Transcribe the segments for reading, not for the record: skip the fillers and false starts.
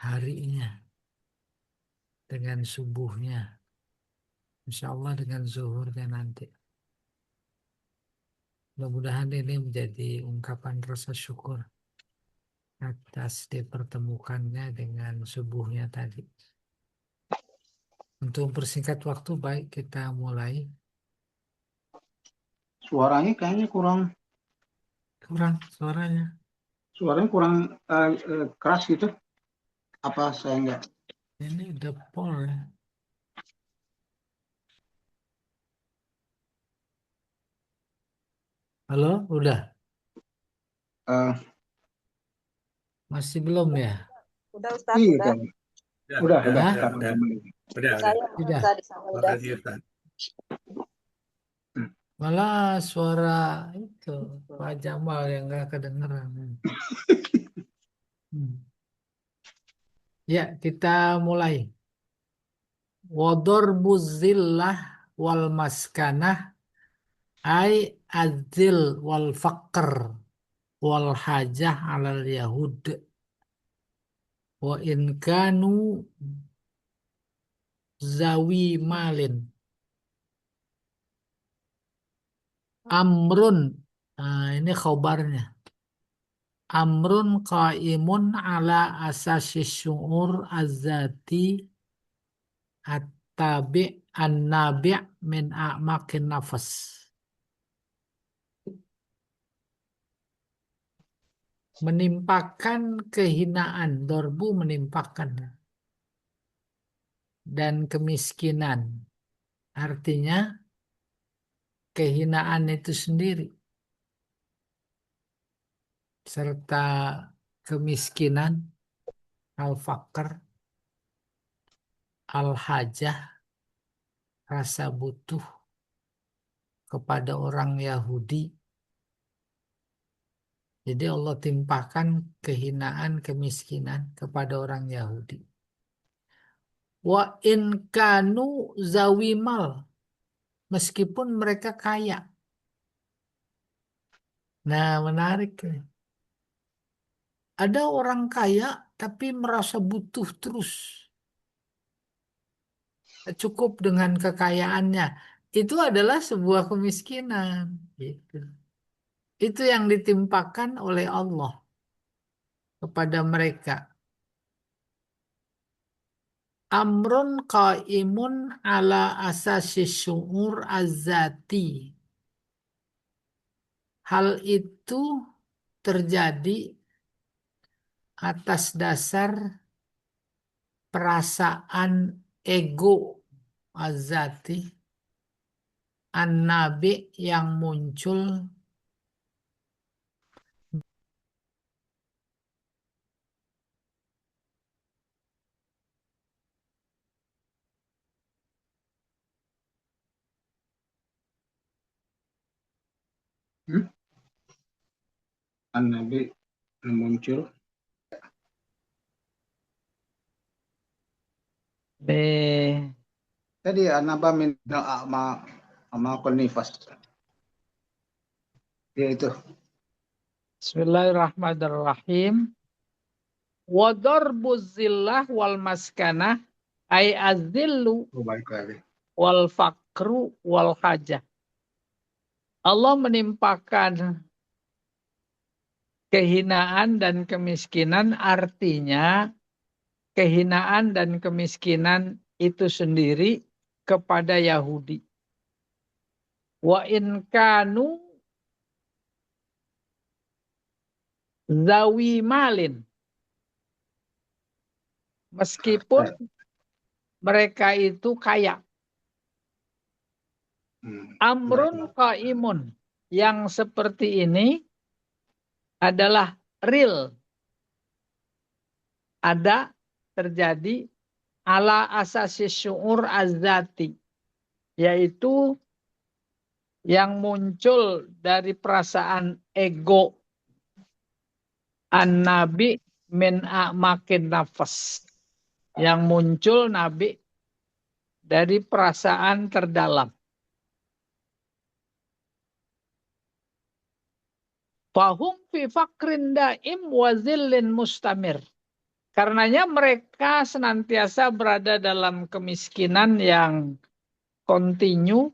harinya, dengan subuhnya, insya Allah dengan zuhurnya nanti. Mudah-mudahan ini menjadi ungkapan rasa syukur atas dipertemukannya dengan subuhnya tadi. Untuk mempersingkat waktu, baik kita mulai. Suaranya kayaknya kurang Suaranya. keras gitu. Apa saya enggak? Ini udah pol ya. Halo, udah? Eh, Masih belum ya? Udah Ustaz, iya udah. kan. Udah. Hah? Saya Udah. Ustaz sama udah. Malah suara itu Pak Jamal yang nggak kedengeran. Hmm. Ya, kita mulai. Wador buzillah wal maskanah ay adzil wal faqr wal hajah alal yahud wa in kanu zawi malin amrun. Nah, ini khobarnya. Amrun qaimun ala asasi syu'ur azati at-tabi' an-nabi' min a'makin nafas. Menimpakan kehinaan, dorbu menimpakan, dan kemiskinan. Artinya kehinaan itu sendiri serta kemiskinan, al-faqr, al-hajah, rasa butuh kepada orang Yahudi. Jadi Allah timpahkan kehinaan, kemiskinan kepada orang Yahudi. Wa in kanu zawimal, meskipun mereka kaya. Nah, menarik nih. Ada orang kaya tapi merasa butuh terus. Cukup dengan kekayaannya. Itu adalah sebuah kemiskinan. Gitu. Itu yang ditimpakan oleh Allah kepada mereka. Amrun qaimun ala asasi syu'ur az-zati. Hal itu terjadi atas dasar perasaan ego az-zati an-nabi yang muncul An-Nabi muncul. Tadi An-Naba min ama konifas. Ya itu. Bismillahirrahmanirrahim. Wa darbuz zillah wal maskanah ay azillu Baik kali. wal faqru wal hajah. Allah menimpakan kehinaan dan kemiskinan, artinya kehinaan dan kemiskinan itu sendiri kepada Yahudi. Wa in kanu zawi malin, meskipun mereka itu kaya. Amrun qaimun, yang seperti ini adalah real. Ada, terjadi, ala asasi syu'ur az-zati, yaitu yang muncul dari perasaan ego an-nabi min a'makin nafas, yang muncul nabi dari perasaan terdalam. Fahum fi fakrin daim wa zillin mustamir. Karenanya mereka senantiasa berada dalam kemiskinan yang kontinu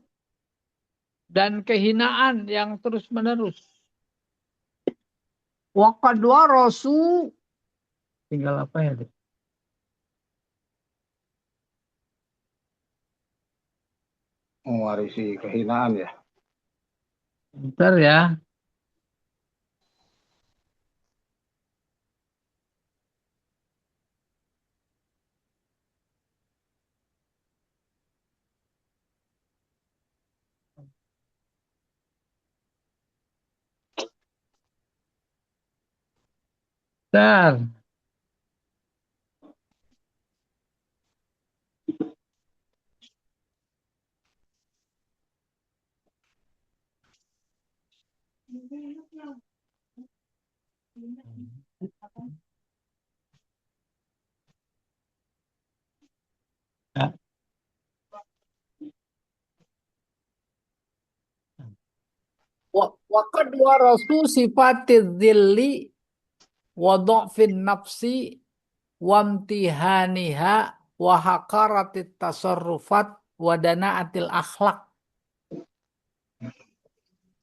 dan kehinaan yang terus-menerus. Wa qad warasu, tinggal apa ya? Mewarisi kehinaan ya. Bentar ya. Bentar. Ya. Wa qad warasu sifatidz dzilli wa dha'fin nafsi wa imtihaniha wa haqaratit tasarrufat wa danaatil akhlaq.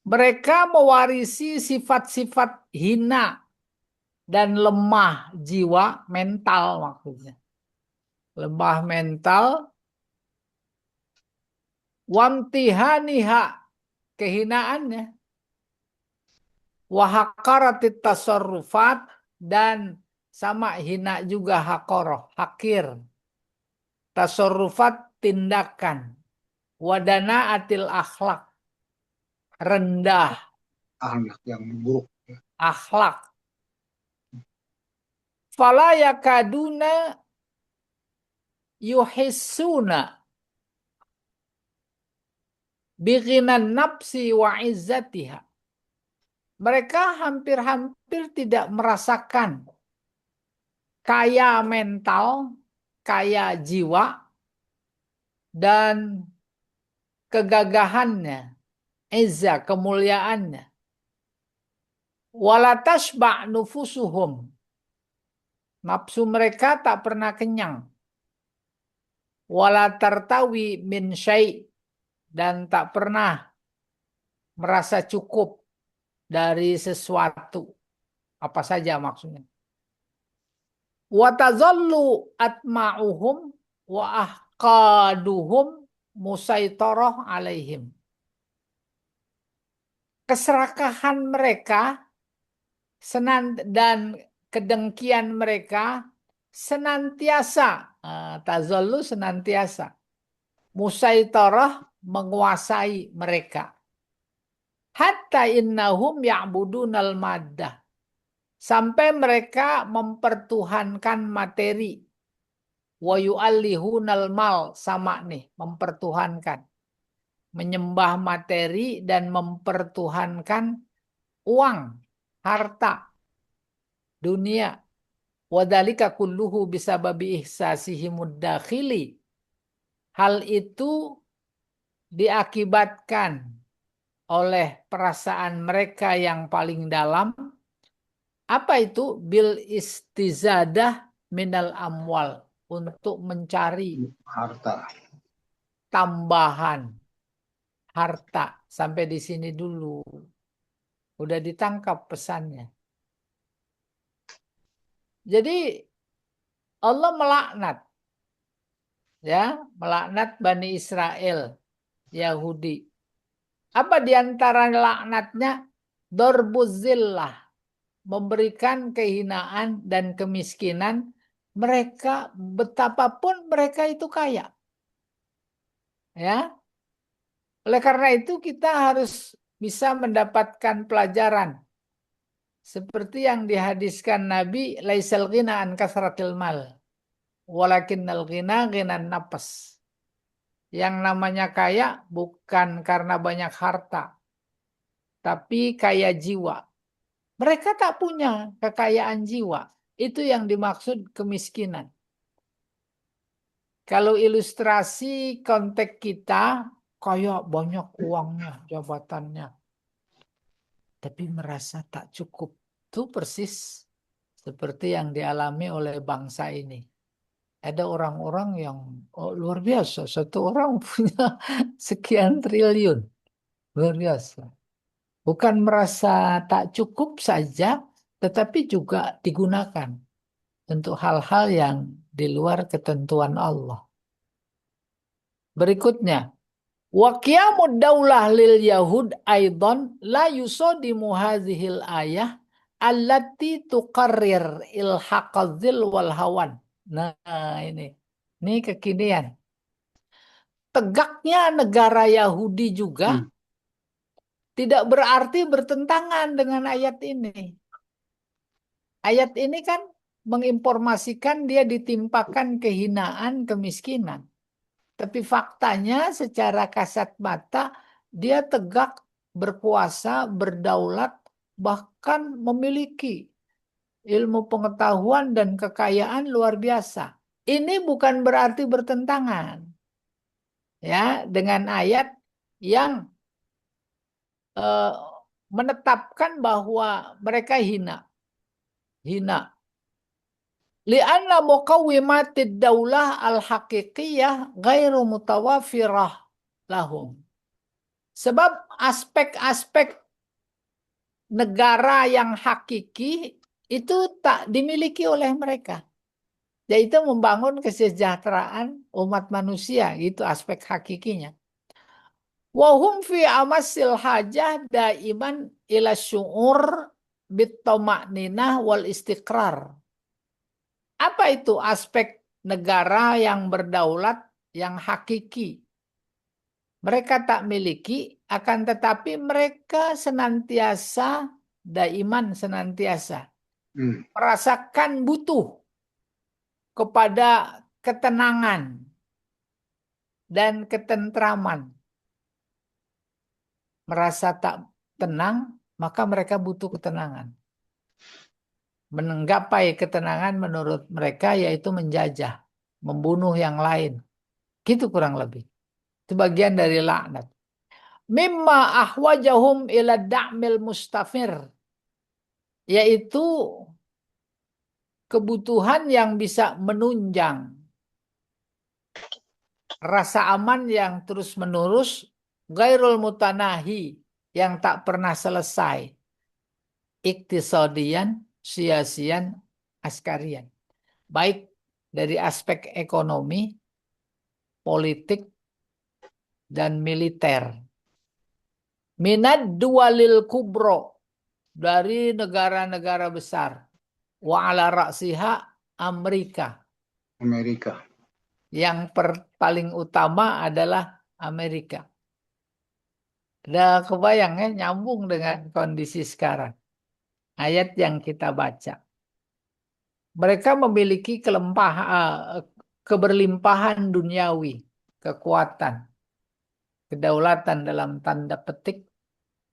Mereka mewarisi sifat-sifat hina dan lemah jiwa, mental maksudnya. Lemah mental, wamtihaniha, kehinaannya, wahakaratit tasarrufat, dan sama hina juga hakoroh, hakir, tasarrufat, tindakan, wadana atil akhlak, rendah Ahlak yang buruk. akhlak. Fala yakaduna yuhissuna bighinan nafsi wa izzatiha. Mereka hampir-hampir tidak merasakan kaya mental, kaya jiwa, dan kegagahannya, izzah, kemuliaannya. Wala tashba' nufusuhum. Nafsu mereka tak pernah kenyang. Wala tartawi min syai', dan tak pernah merasa cukup dari sesuatu. Apa saja maksudnya. Wa tazallu atma'uhum wa ahqaduhum musaitarah alaihim. Keserakahan mereka dan kedengkian mereka senantiasa, tazallu senantiasa, musaitarah menguasai mereka. Hatta innahum ya'budunal maddah. Sampai mereka mempertuhankan materi. Wa yu'allihunal mal, sama nih, mempertuhankan. Menyembah materi dan mempertuhankan uang, harta, dunia. Wadhalika kulluhu bisababi ihsasihimud dakhili. Hal itu diakibatkan oleh perasaan mereka yang paling dalam. Apa itu? Bil istizadah minal amwal. Untuk mencari Harta. tambahan harta. Sampai di sini dulu. Udah ditangkap pesannya. Jadi Allah melaknat. Ya, melaknat Bani Israel, Yahudi. Apa diantara laknatnya? Dorbuzillah. Memberikan kehinaan dan kemiskinan mereka, betapapun mereka itu kaya. Ya. Oleh karena itu kita harus bisa mendapatkan pelajaran seperti yang dihadiskan Nabi, laisal ghina an kasratil mal, walakinnal ghina ghinan nafs. Yang namanya kaya bukan karena banyak harta, tapi kaya jiwa. Mereka tak punya kekayaan jiwa. Itu yang dimaksud kemiskinan. Kalau ilustrasi konteks kita, kayak banyak uangnya, jabatannya. Tapi merasa tak cukup. Itu persis seperti yang dialami oleh bangsa ini. Ada orang-orang yang luar biasa, satu orang punya sekian triliun, luar biasa. Bukan merasa tak cukup saja, tetapi juga digunakan untuk hal-hal yang di luar ketentuan Allah. Berikutnya, wa qiyamud daulah lil yahud aidan la yusadimu hadhil ayah allati tuqarrir ilhaqadzil wal hawan. Nah, ini kekinian. Tegaknya negara Yahudi juga tidak berarti bertentangan dengan ayat ini. Ayat ini kan menginformasikan dia ditimpakan kehinaan, kemiskinan. Tapi faktanya secara kasat mata dia tegak, berkuasa, berdaulat, bahkan memiliki ilmu pengetahuan dan kekayaan luar biasa. Ini bukan berarti bertentangan ya dengan ayat yang menetapkan bahwa mereka hina. Lianna muqawwimatid daulah al-haqiqiyah ghairu mutawafirah lahum. Sebab aspek-aspek negara yang hakiki itu tak dimiliki oleh mereka. Yaitu membangun kesejahteraan umat manusia, itu aspek hakikinya. Wahum fi amasil hajah daiman ila syu'ur bitama'ninah wal istiqrar. Apa itu aspek negara yang berdaulat, yang hakiki? Mereka tak miliki, akan tetapi mereka senantiasa, daiman senantiasa, merasakan butuh kepada ketenangan dan ketentraman. Merasa tak tenang, maka mereka butuh ketenangan. Menggapai ketenangan menurut mereka yaitu menjajah, membunuh yang lain. Gitu kurang lebih. Itu bagian dari laknat. Mimma ahwajahum ila da'mil mustafir. Yaitu kebutuhan yang bisa menunjang rasa aman yang terus-menerus, gairul mutanahi, yang tak pernah selesai, iktisadian, siasian, askarian. Baik dari aspek ekonomi, politik, dan militer. Minad dualil kubro, dari negara-negara besar. Wa ala ra'siha Amerika. Yang paling utama adalah Amerika. Udah kebayang ya, nyambung dengan kondisi sekarang. Ayat yang kita baca. Mereka memiliki keberlimpahan duniawi, kekuatan, kedaulatan dalam tanda petik.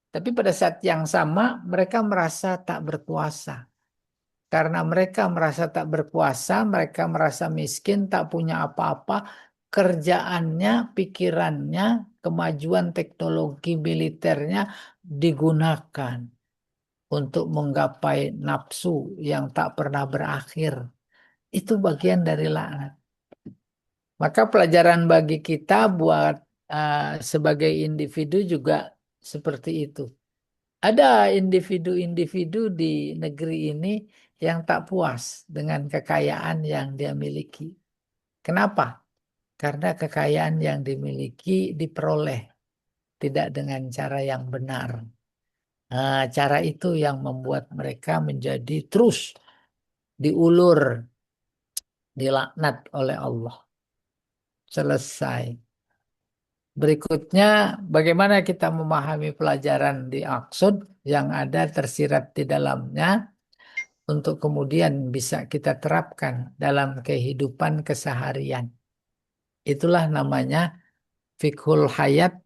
Tapi pada saat yang sama mereka merasa tak berkuasa. Karena mereka merasa tak berkuasa, mereka merasa miskin, tak punya apa-apa, kerjaannya, pikirannya, kemajuan teknologi militernya digunakan untuk menggapai nafsu yang tak pernah berakhir. Itu bagian dari laknat. Maka pelajaran bagi kita buat sebagai individu juga seperti itu. Ada individu-individu di negeri ini yang tak puas dengan kekayaan yang dia miliki. Kenapa? Karena kekayaan yang dimiliki diperoleh tidak dengan cara yang benar. Nah, cara itu yang membuat mereka menjadi terus diulur, dilaknat oleh Allah. Selesai. Berikutnya, bagaimana kita memahami pelajaran di Aqsud yang ada tersirat di dalamnya untuk kemudian bisa kita terapkan dalam kehidupan keseharian. Itulah namanya fiqhul hayat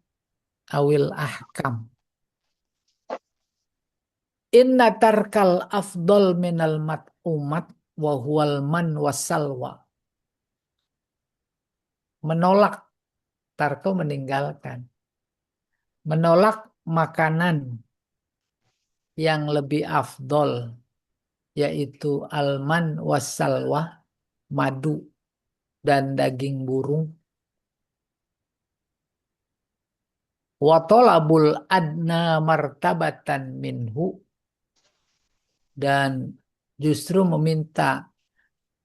awil ahkam. Inna tarkal afdol minal mat'umat wa huwal man wasalwa. Menolak, tarko meninggalkan. Menolak makanan yang lebih afdol yaitu alman wassalwa, madu dan daging burung. Wa talabul adna martabatan minhu, dan justru meminta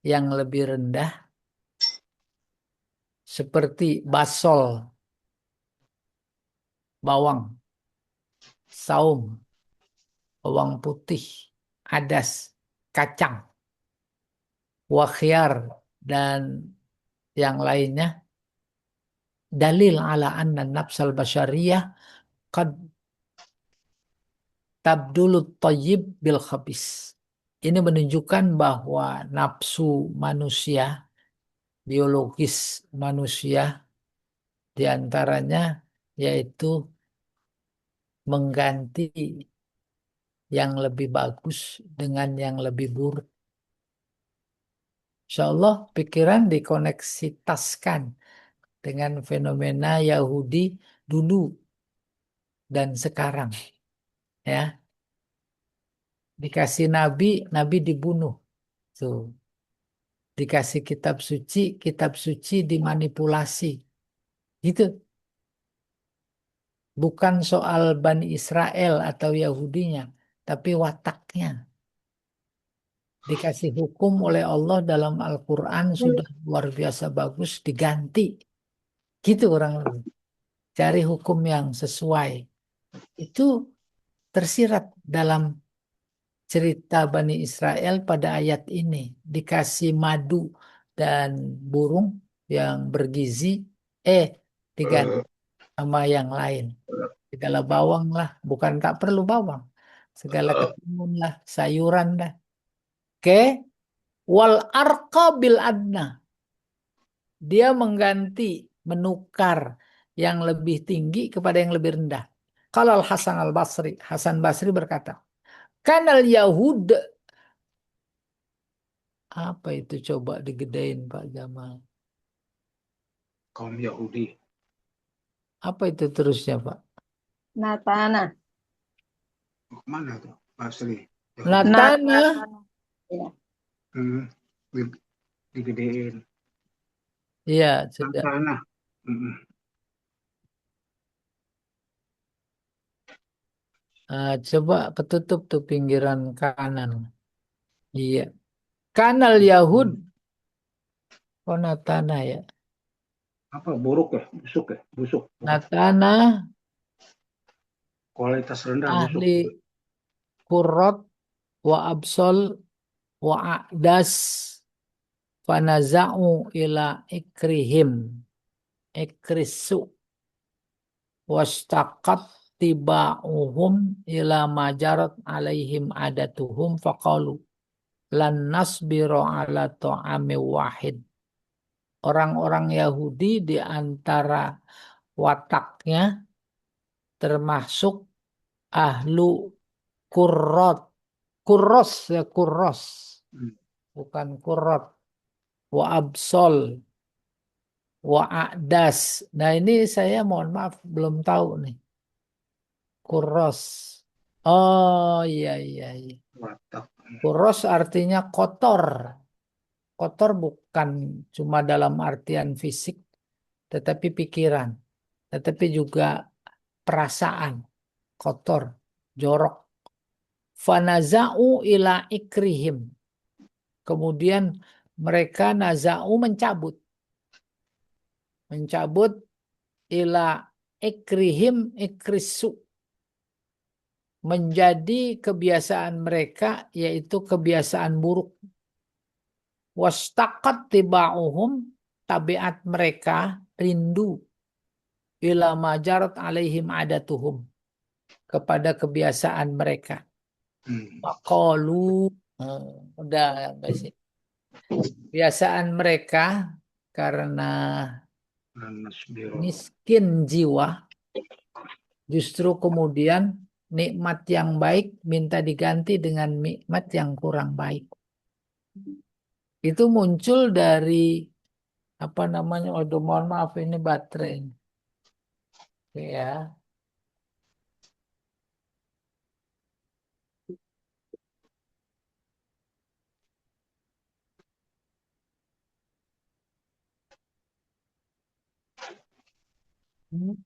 yang lebih rendah seperti basol, bawang, saum, bawang putih, adas, kacang, wakhiar, dan yang lainnya. Dalil ala anna nafsal basyariyah qad tabdulut thayyib bil khabis. Ini menunjukkan bahwa nafsu manusia, biologis manusia, diantaranya yaitu mengganti yang lebih bagus dengan yang lebih buruk. Insya Allah pikiran dikoneksitaskan dengan fenomena Yahudi dulu dan sekarang. Ya, dikasih nabi, nabi dibunuh. Tuh. Dikasih kitab suci dimanipulasi. Gitu. Bukan soal Bani Israel atau Yahudinya, tapi wataknya. Dikasih hukum oleh Allah dalam Al-Quran sudah luar biasa bagus, diganti. Gitu orang lebih. Cari hukum yang sesuai. Itu tersirat dalam cerita Bani Israel pada ayat ini. Dikasih madu dan burung yang bergizi, diganti sama yang lain. Segala bawang lah, bukan tak perlu bawang. Segala ketimun lah, sayuran lah. Oke, wal arqa bil adna. Dia mengganti, menukar yang lebih tinggi kepada yang lebih rendah. Kalau Al-Hasan Al-Basri, Hasan Basri berkata, Kanal Yahud, apa itu coba digedein Pak Jamal? Kaum Yahudi. Apa itu terusnya Pak? Natana. Mana tuh? Asli. Yahudi. Natana, Ya. Digedein. iya sudah. Tanah. Coba ketutup tuh pinggiran kanan. Iya. Kanal Yahud, oh Natana ya. Apa buruk ya? Busuk ya? Busuk. Natana Kualitas rendah busuk. ahli Qurrat wa Absol wa A'das fanaza'u ila ikrihim ikrisu wastaqat tiba'uhum ila majarat alaihim adatuhum faqalu lan nasbiru ala ta'ami wahid. Orang-orang Yahudi di antara wataknya termasuk ahlu kurrot. Kurros ya kurros. Bukan kurrot. Wa absol. Wa a'das. Nah ini saya mohon maaf belum tahu nih. Kurros. Oh iya iya iya. Watak. Kurros artinya kotor. Kotor bukan cuma dalam artian fisik, tetapi pikiran. Tetapi juga perasaan. Kotor. Jorok. Fanaza'u ila ikrihim. Kemudian mereka naza'u mencabut. Mencabut ila ikrihim ikrisu. Menjadi kebiasaan mereka yaitu kebiasaan buruk. Wastaqat tiba'uhum, tabiat mereka rindu ila majarat alaihim adatuhum, kepada kebiasaan mereka. Maqalu, udah basi. Kebiasaan mereka karena miskin jiwa, justru kemudian nikmat yang baik minta diganti dengan nikmat yang kurang baik. Itu muncul dari apa namanya? Aduh, mohon maaf ini baterai. Oke ya. Oh,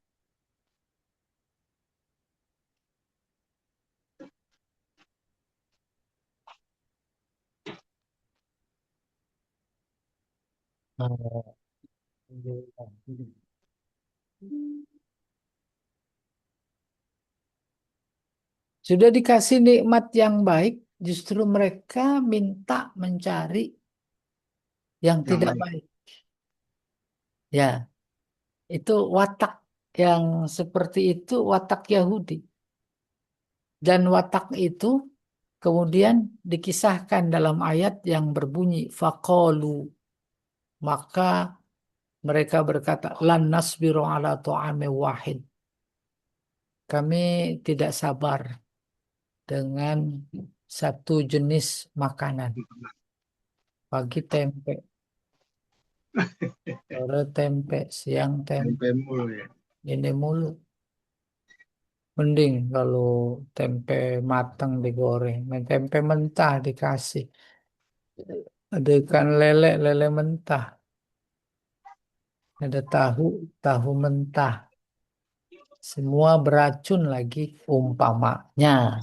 sudah dikasih nikmat yang baik, justru mereka minta mencari yang Yang tidak lain. baik. Ya, itu watak yang seperti itu, watak Yahudi. Dan watak itu kemudian dikisahkan dalam ayat yang berbunyi faqalu, maka mereka berkata lan nasbiru ala ta'amin wahid. Kami tidak sabar dengan satu jenis makanan. Pagi tempe, sore tempe, siang tempe. Tempe mulu ya. Ini mulu. Mending kalau tempe matang digoreng. Tempe mentah dikasih. Ada ikan lele, lele mentah. Ada tahu, tahu mentah. Semua beracun lagi umpamanya.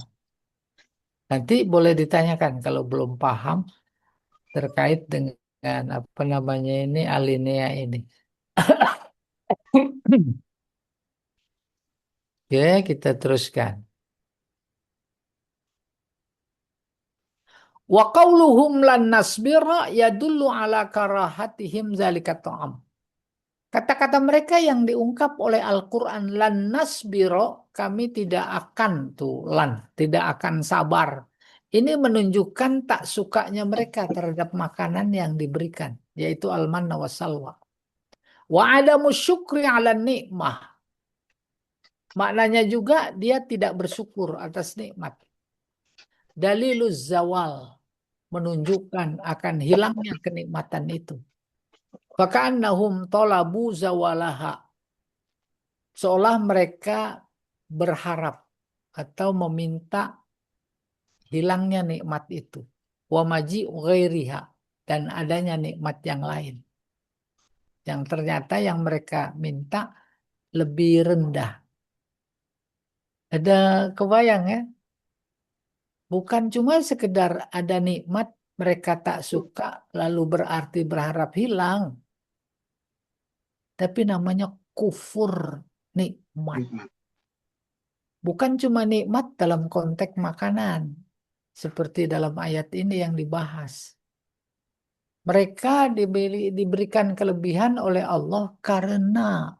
Nanti boleh ditanyakan kalau belum paham terkait dengan apa namanya ini alinea ini. Oke, kita teruskan. Wa qauluhum lan nasbira yadullu ala karahatihim zalika ta'am. Kata-kata mereka yang diungkap oleh Al-Quran lan nasbiro, kami tidak akan tuh lan, tidak akan sabar. Ini menunjukkan tak sukanya mereka terhadap makanan yang diberikan, yaitu al-manna wa salwa. Wa adamu syukri ala nikmah. Maknanya juga dia tidak bersyukur atas nikmat. Daliluz zawal menunjukkan akan hilangnya kenikmatan itu. Faka'annahum tolabu zawalaha. Seolah mereka berharap atau meminta hilangnya nikmat itu. Wa maji ghairiha, dan adanya nikmat yang lain. Yang ternyata yang mereka minta lebih rendah. Ada kebayang ya? Bukan cuma sekedar ada nikmat mereka tak suka lalu berarti berharap hilang. Tapi namanya kufur nikmat. Nikmat. Bukan cuma nikmat dalam konteks makanan. Seperti dalam ayat ini yang dibahas. Mereka diberikan kelebihan oleh Allah karena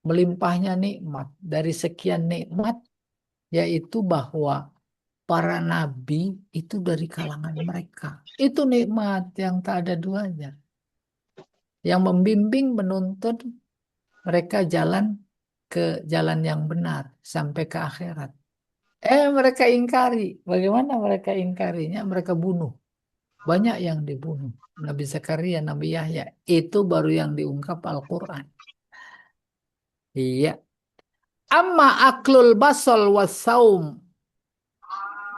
melimpahnya nikmat. Dari sekian nikmat, yaitu bahwa para nabi itu dari kalangan mereka. Itu nikmat yang tak ada duanya. Yang membimbing, menuntun mereka jalan ke jalan yang benar sampai ke akhirat. Mereka ingkari. Bagaimana mereka ingkarinya? Mereka bunuh. Banyak yang dibunuh. Nabi Zakaria, Nabi Yahya. Itu baru yang diungkap Al-Quran. Iya. Amma aklul basal wassaum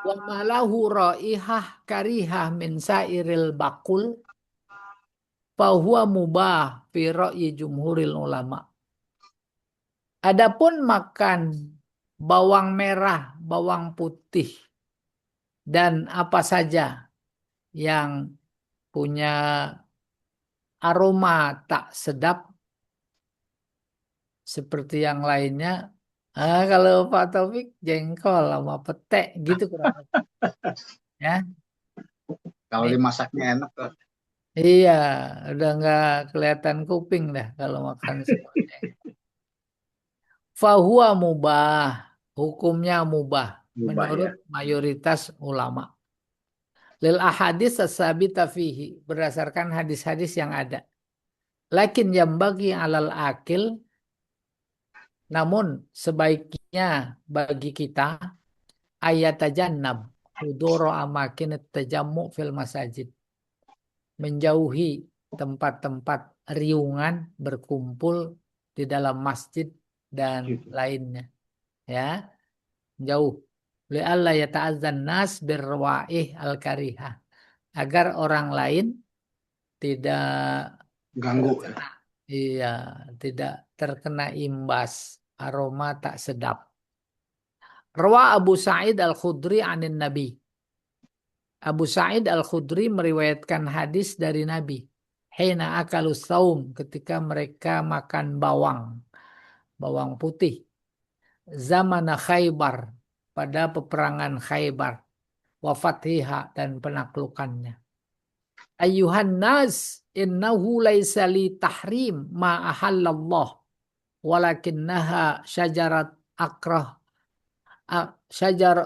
wa malahu raihah karihah min sairil bakul fahuwa mubah fi ra'yi jumhuril ulama. Adapun makan bawang merah, bawang putih, dan apa saja yang punya aroma tak sedap seperti yang lainnya. Kalau Pak Taufik jengkol sama petek gitu kurang lebih. Ya, Kalau nih. dimasaknya enak tuh. Iya, udah nggak kelihatan kuping dah kalau makan semua jengkol. Fahuwa mubah, hukumnya mubah Ubah menurut ya. mayoritas ulama. Lil ahadis as-sabita fihi, berdasarkan hadis-hadis yang ada. Lakin yang bagi alal akil, namun sebaiknya bagi kita ayat tajannab hudoro amakin tajammu fil masajid, menjauhi tempat-tempat riungan berkumpul di dalam masjid dan Gitu. lainnya, ya, jauh li'alla yata'azzan nas birwaih al-karihah, agar orang lain tidak Ganggu ya. terkena, iya, tidak terkena imbas aroma tak sedap. Rawa Abu Sa'id Al-Khudri anin Nabi. Abu Sa'id Al-Khudri meriwayatkan hadis dari Nabi. Hina akalus saum, ketika mereka makan bawang putih. Zamana Khaybar, pada peperangan Khaybar. Wa fathiha, dan penaklukannya. Ayuhan nas, innahu laisa li tahrim ma ahallallah. Walakinnaha syajarat akrah.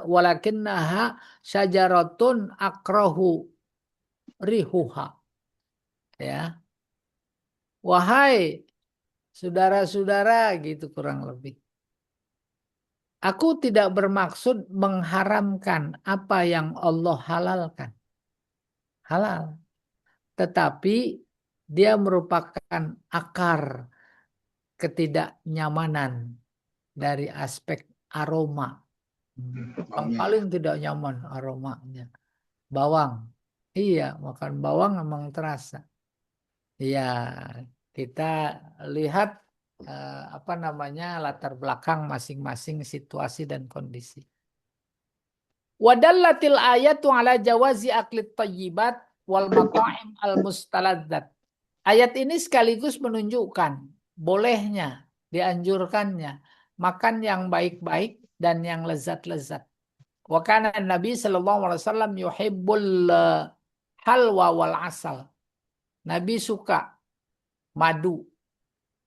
Walakinnaha syajaratun akrahu rihuha. Ya. Wahai saudara-saudara, gitu kurang lebih. Aku tidak bermaksud mengharamkan apa yang Allah halalkan. Halal. Tetapi dia merupakan akar ketidaknyamanan dari aspek aroma. Yang paling tidak nyaman aromanya. Bawang. Iya, makan bawang memang terasa. Ya, kita lihat apa namanya latar belakang masing-masing situasi dan kondisi. Wadallatil ayatu ala jawazi aklit tayyibat wal mata'im al mustaladzat. Ayat ini sekaligus menunjukkan bolehnya, dianjurkannya makan yang baik-baik dan yang lezat-lezat. Wa kana Nabi sallallahu alaihi wasallam yuhibbul halwa wal asal. Nabi suka madu,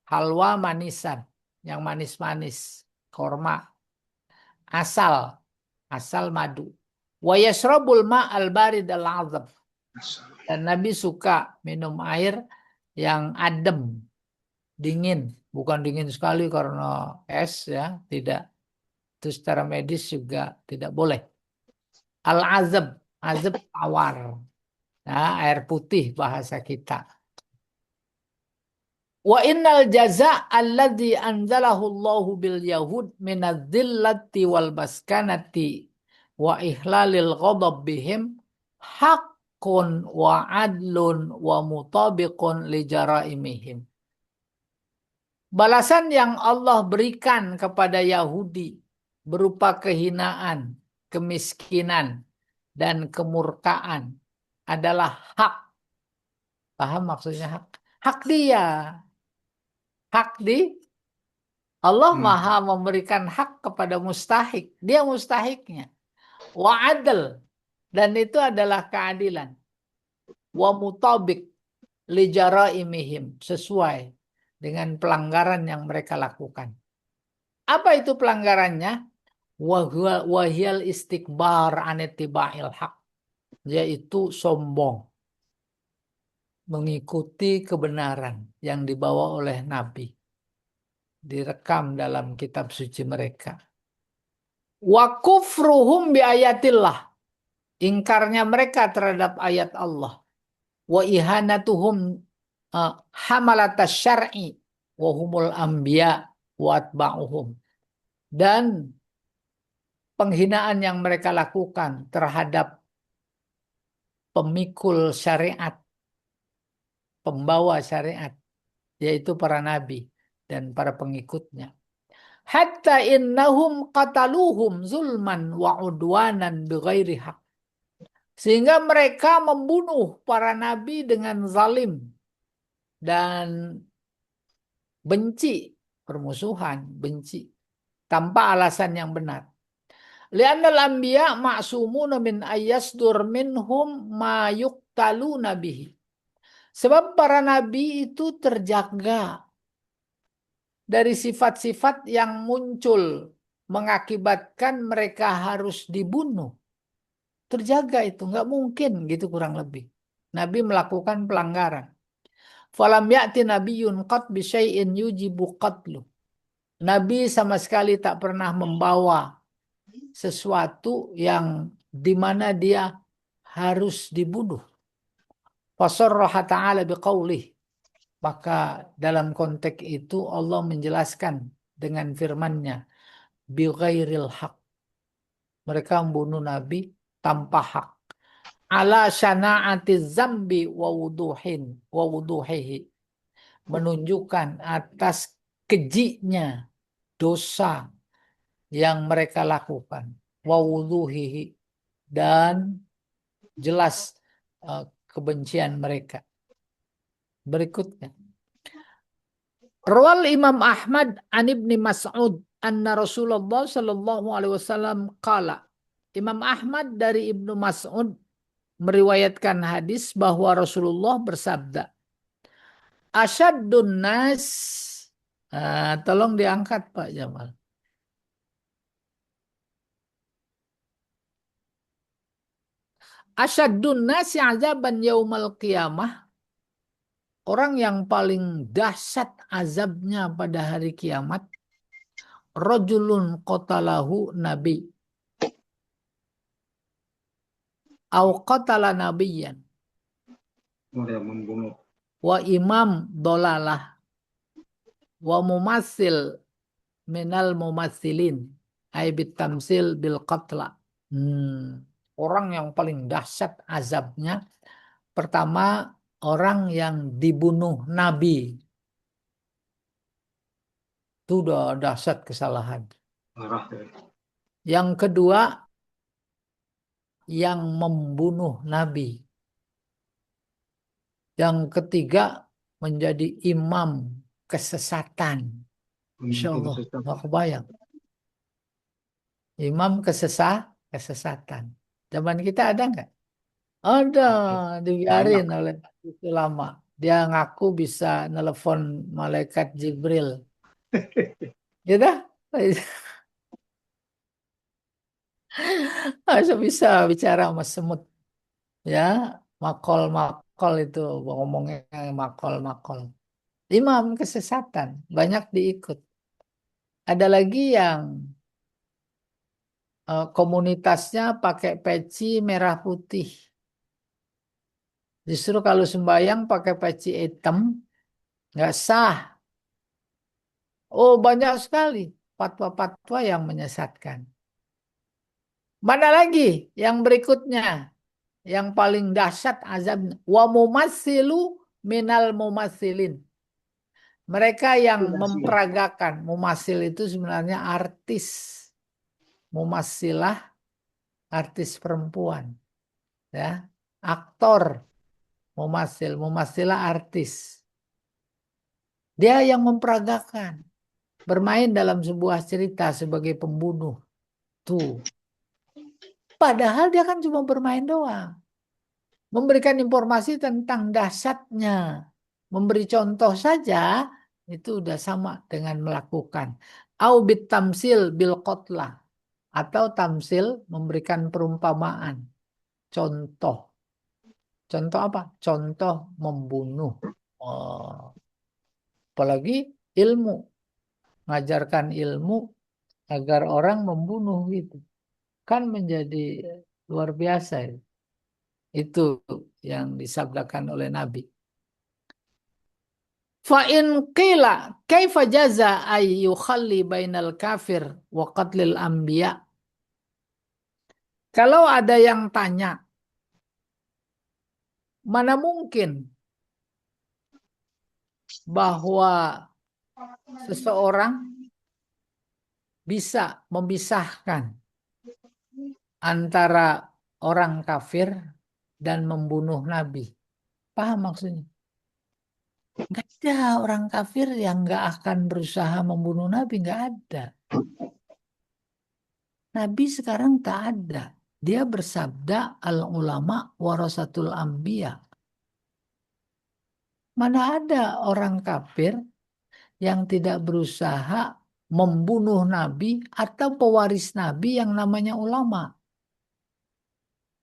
halwa manisan, yang manis-manis, korma, asal madu. Wa yashrabul ma'al barid al-'adzab. Dan Nabi suka minum air yang adem, dingin, bukan dingin sekali karena es ya, tidak. Itu secara medis juga tidak boleh. Al-'adzab, azab tawar. Nah, air putih bahasa kita. Wa innal jaza' alladzi anzalahu Allahu bil yahud minadh-dhillati wal baskanati wa ihlalil ghadab bihim haqqun wa adlun wa mutabiqun li jaraimihim. Balasan yang Allah berikan kepada Yahudi berupa kehinaan, kemiskinan, dan kemurkaan adalah hak. Paham maksudnya hak? Hak dia. Hak di Allah maha memberikan hak kepada mustahik. Dia mustahiknya. Wa adl. Dan itu adalah keadilan. Wa mutabik li jaraimihim. Sesuai dengan pelanggaran yang mereka lakukan. Apa itu pelanggarannya? Wahiyal istikbar anitiba'il haq. Yaitu sombong. Mengikuti kebenaran yang dibawa oleh Nabi. Direkam dalam kitab suci mereka. Wa kufruhum bi ayatillah. Ingkarnya mereka terhadap ayat Allah. Wa ihanatuhum hamalatas syar'i wa humul anbiya wa atba'uhum. Dan penghinaan yang mereka lakukan terhadap pemikul syariat, pembawa syariat, yaitu para nabi dan para pengikutnya. Hatta innahum qataluhum zulman wa udwanan bighairi haq. Sehingga mereka membunuh para nabi dengan zalim dan benci, permusuhan, benci tanpa alasan yang benar. Li'annal anbiya ma'sumuna min ayyasdur minhum ma yuqtaluna bihi. Sebab para nabi itu terjaga dari sifat-sifat yang muncul mengakibatkan mereka harus dibunuh. Terjaga itu, nggak mungkin gitu kurang lebih. Nabi melakukan pelanggaran. Falam ya'ti nabiyyun qat bi syai'in yujibu qatlu. Nabi sama sekali tak pernah membawa sesuatu yang dimana dia harus dibunuh. Fasarraha ta'ala biqaulih. Maka dalam konteks itu Allah menjelaskan dengan firman-Nya bighairil haq. Mereka membunuh Nabi tanpa hak. Ala syana'ati zambi wa wuduhihi. Menunjukkan atas kejinya dosa yang mereka lakukan. Wa wuduhihi, dan jelas kebencian mereka. Berikutnya. Rawal Imam Ahmad an Ibni Mas'ud anna Rasulullah sallallahu alaihi wasallam qala. Imam Ahmad dari Ibnu Mas'ud meriwayatkan hadis bahwa Rasulullah bersabda, Asyadun nas. Tolong diangkat Pak Jamal. Asyadun nasi azaban yaumal qiyamah. Orang yang paling dahsyat azabnya pada hari kiamat. Rajulun qatalahu nabi. Au qatala nabiyan. Orang yang membunuh. Wa imam dolalah. Wa mumassil minal mumassilin. Aibit tamsil bil qatla. Orang yang paling dahsyat azabnya. Pertama, orang yang dibunuh nabi. Itu udah dahsyat kesalahan. Marah ya. Yang kedua, yang membunuh nabi. Yang ketiga, menjadi imam kesesatan. Insya Allah, nggak kebayang. Imam kesesatan. Zaman kita ada nggak? Ada, dibiarin oleh ulama. Dia ngaku bisa nelpon malaikat Jibril. Gitu? Bisa bicara sama semut. Ya, makol itu ngomongnya makol. Imam kesesatan, banyak diikut. Ada lagi yang komunitasnya pakai peci merah putih. Justru kalau sembahyang pakai peci hitam, nggak sah. Oh, banyak sekali fatwa-fatwa yang menyesatkan. Mana lagi yang berikutnya? Yang paling dahsyat azabnya. Wa mumassilu minal mumassilin. Mereka yang memperagakan. Mumassil itu sebenarnya artis. Mumassilah artis perempuan. Ya, aktor. Mumassilah artis. Dia yang memperagakan. Bermain dalam sebuah cerita sebagai pembunuh. Tuh. Padahal dia kan cuma bermain doang. Memberikan informasi tentang dahsyatnya. Memberi contoh saja itu udah sama dengan melakukan. Au bit tamsil bil qotla. Atau tamsil memberikan perumpamaan. Contoh. Contoh apa? Contoh membunuh. Oh. Apalagi ilmu. Mengajarkan ilmu agar orang membunuh gitu. Kan menjadi luar biasa. Itu yang disabdakan oleh Nabi. Fa in qila kaifa jaza ay yukhalli bainal kafir wa qatlil anbiya. Kalau ada yang tanya, mana mungkin bahwa seseorang bisa memisahkan antara orang kafir dan membunuh Nabi? Paham maksudnya? Nggak ada orang kafir yang nggak akan berusaha membunuh Nabi, nggak ada. Nabi sekarang tak ada. Dia bersabda al ulama warasatul anbiya. Mana ada orang kafir yang tidak berusaha membunuh Nabi atau pewaris Nabi yang namanya ulama.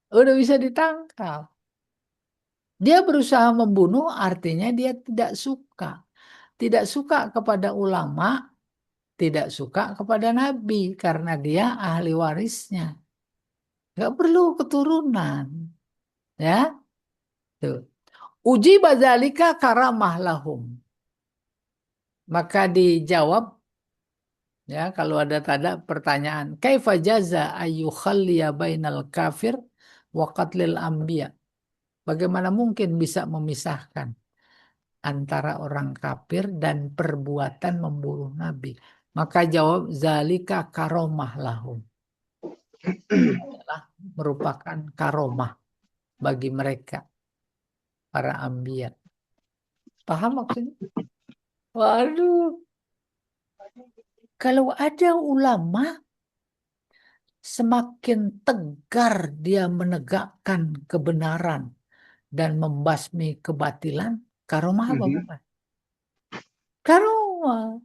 Udah bisa ditangkap. Dia berusaha membunuh artinya dia tidak suka. Tidak suka kepada ulama, tidak suka kepada Nabi karena dia ahli warisnya. Gak perlu keturunan. Ya, tuh. Uji bazalika karamah lahum. Maka dijawab, ya, kalau ada tanda pertanyaan, kaifa jaza ayyukhalliya bainal kafir wa qatlil anbiya. Bagaimana mungkin bisa memisahkan antara orang kafir dan perbuatan membunuh Nabi. Maka jawab zalika karomah lahum. Adalah merupakan karomah bagi mereka, para anbiya. Paham maksudnya? Waduh, kalau ada ulama semakin tegar dia menegakkan kebenaran dan membasmi kebatilan, karomah apa Mhm. bukan? Karomah.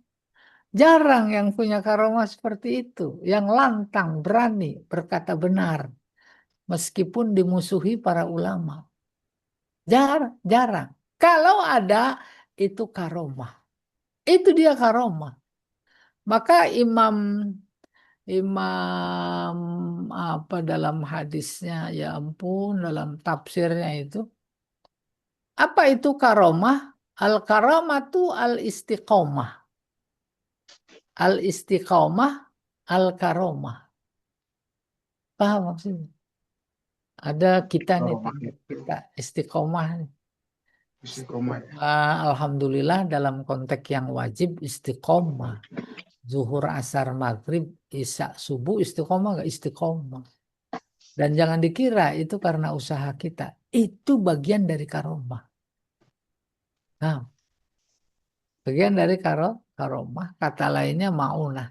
Jarang yang punya karomah seperti itu, yang lantang, berani berkata benar, meskipun dimusuhi para ulama. Jarang, jarang. Kalau ada, itu karomah. Itu dia karomah. Maka Imam apa dalam hadisnya, ya ampun, dalam tafsirnya itu, apa itu karomah? Al karomatu al istiqomah. Al istiqomah al karomah. Paham maksudnya? Ada kita nih Karomah target itu kita istiqomah nih. istiqomah ya. Alhamdulillah dalam konteks yang wajib istiqomah. Zuhur, asar, maghrib, isya, subuh istiqomah nggak istiqomah. Dan jangan dikira itu karena usaha kita. Itu bagian dari karomah. Nah, bagian dari karomah. Kata lainnya maunah.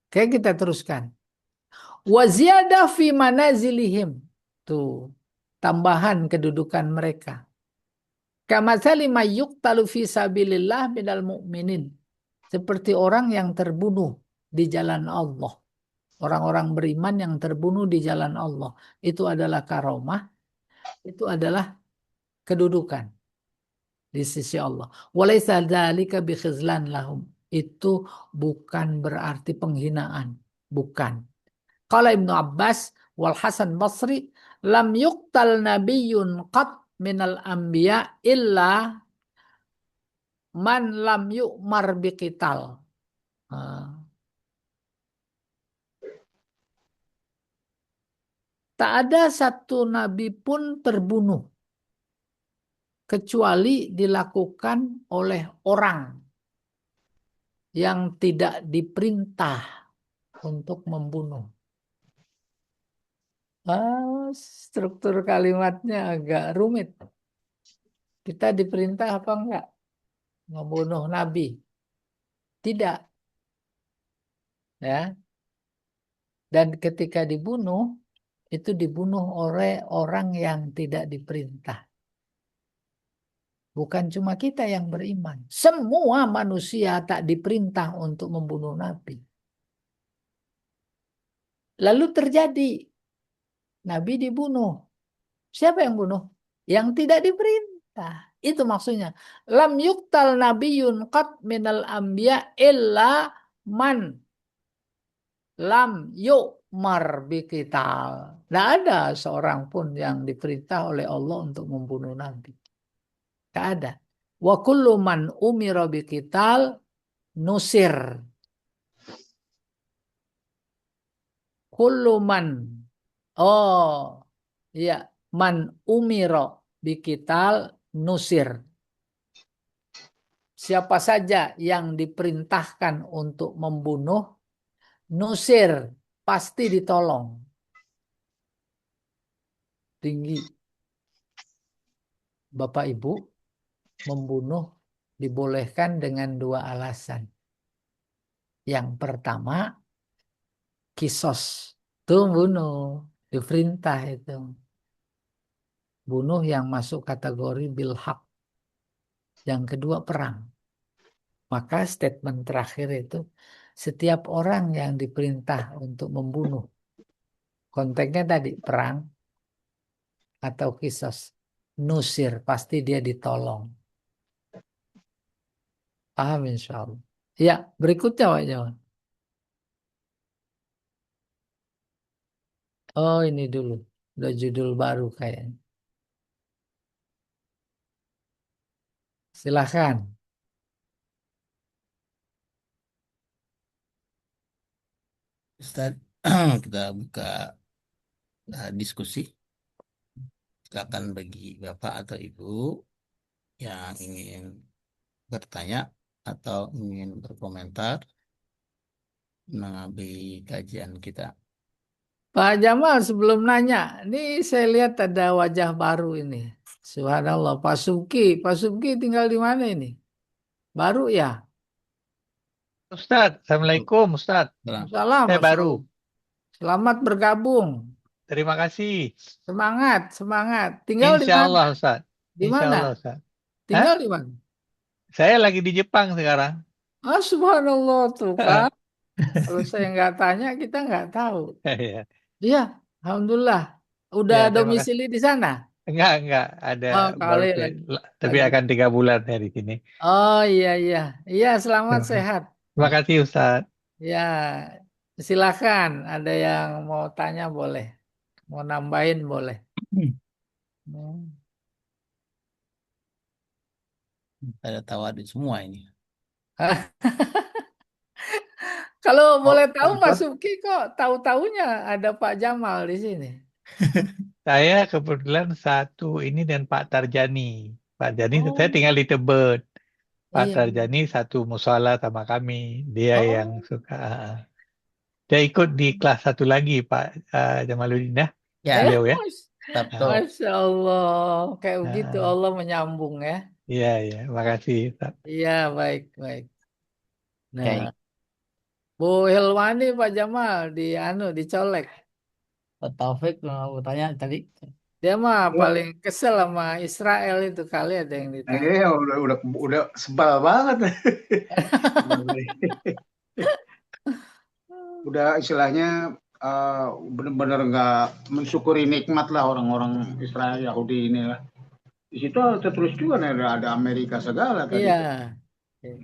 Oke, kita teruskan. Waziyadah fi manazilihim. Tuh, tambahan kedudukan mereka. Kamatsali mayyuqtalu fi sabilillah minal mu'minin. Seperti orang yang terbunuh di jalan Allah. Orang-orang beriman yang terbunuh di jalan Allah. Itu adalah karomah. Itu adalah kedudukan di sisi Allah. Walaysa dzalika bikhizlan lahum. Itu bukan berarti penghinaan. Bukan. Qala Ibnu Abbas wal Hasan Basri lam yuqtal nabiyyun qat minal anbiya illa man lam yu'mar biqital. Ah. Tak ada satu nabi pun terbunuh kecuali dilakukan oleh orang yang tidak diperintah untuk membunuh. Struktur kalimatnya agak rumit. Kita diperintah apa enggak? Membunuh nabi? Tidak, ya. Dan ketika dibunuh, itu dibunuh oleh orang yang tidak diperintah. Bukan cuma kita yang beriman. Semua manusia tak diperintah untuk membunuh nabi. Lalu terjadi, nabi dibunuh. Siapa yang bunuh? Yang tidak diperintah. Itu maksudnya. Lam yuktal nabiyun qat minal anbiya illa man lam yu'mar biqital. Tidak ada seorang pun yang diperintah oleh Allah untuk membunuh nabi. Tidak ada. Wa kullu man umira biqital nusir. Kullu man. Oh, iya. Man umiro biqital nusir. Siapa saja yang diperintahkan untuk membunuh, nusir, pasti ditolong. Tinggi. Bapak Ibu, membunuh dibolehkan dengan dua alasan. Yang pertama, kisos. Itu bunuh, diperintah itu. Bunuh yang masuk kategori bilhak. Yang kedua, perang. Maka statement terakhir itu, setiap orang yang diperintah untuk membunuh, konteksnya tadi perang atau kisos, nusir, pasti dia ditolong. Paham insya Allah. Ya, berikutnya Pak Jawan. Oh ini dulu, udah judul baru kayaknya. Silahkan. Ustaz, kita buka diskusi. Silakan bagi Bapak atau Ibu yang ingin bertanya atau ingin berkomentar mengenai kajian kita. Pak Jamal, sebelum nanya, ini saya lihat ada wajah baru ini. Subhanallah, Pak Subki. Pak Subki tinggal di mana ini? Baru ya? Ustadz, Assalamualaikum Ustadz. Nah, Salam, Saya Masya baru. Allah. Selamat bergabung. Terima kasih. Semangat, semangat. Tinggal di Insya mana? Allah Ustadz. Di Insya mana? Allah Ustadz. Hah? Tinggal di mana? Saya lagi di Jepang sekarang. Ah, subhanallah tuh kan. Kalau saya nggak tanya, kita nggak tahu. Ya, Iya, alhamdulillah. Udah ya, terima kasih. domisili di sana. Enggak ada Oh, baru kali lagi. tapi Lagi. akan 3 bulan dari sini. Oh iya iya. Iya, selamat sehat. Terima kasih Ustadz. Ya, silakan. Ada yang mau tanya boleh. Mau nambahin boleh. Hmm. ada tawadu semua ini. Kalau Oh, boleh tahu Pak Ustadz, Subki kok tahu-taunya ada Pak Jamal di sini. Saya kebetulan satu ini dan Pak Tarjani. Pak Tarjani saya Oh, tinggal di Tebet. Pak iya. Tarjani satu musola sama kami. Dia yang Oh, suka. Dia ikut di kelas satu lagi Pak Jamaluddin ya. Ya, Beliau ya. Sabtu. Masya Allah. Kayak begitu Ah, Allah menyambung ya. iya iya, makasih Ustadz. Iya, baik, baik. Nah, Kayak Bu Hilwani Pak Jamal dicolek. Pak Taufik mau bertanya tadi. Dia mah ya, paling kesel sama Israel itu kali ada yang ditanya. udah sebal banget. Udah istilahnya benar-benar nggak mensyukuri nikmat lah orang-orang Israel Yahudi ini lah. Di situ terus juga nih, ada Amerika segala tadi Iya. tuh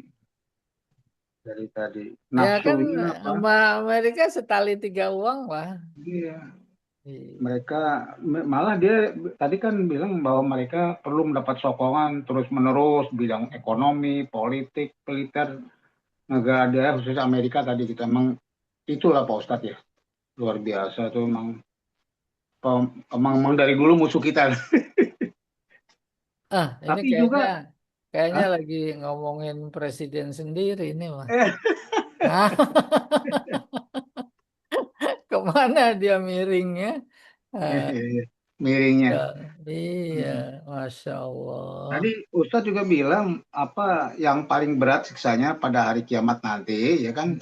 dari tadi Ya kan nafsunya apa? sama Amerika setali tiga uang lah. Iya, Iya. mereka malah dia tadi kan bilang bahwa mereka perlu mendapat sokongan terus-menerus bidang ekonomi, politik, militer negara dia khususnya Amerika tadi kita emang itulah Pak Ustadz ya luar biasa tuh emang dari dulu musuh kita. Ah, ini Tapi kayaknya juga kayaknya ah, lagi ngomongin presiden sendiri ini mah. eh, Ah, kemana dia miringnya? Ah, miringnya. ya, iya, Mm. Masya Allah. Tadi Ustadz juga bilang apa yang paling berat siksanya pada hari kiamat nanti, ya kan?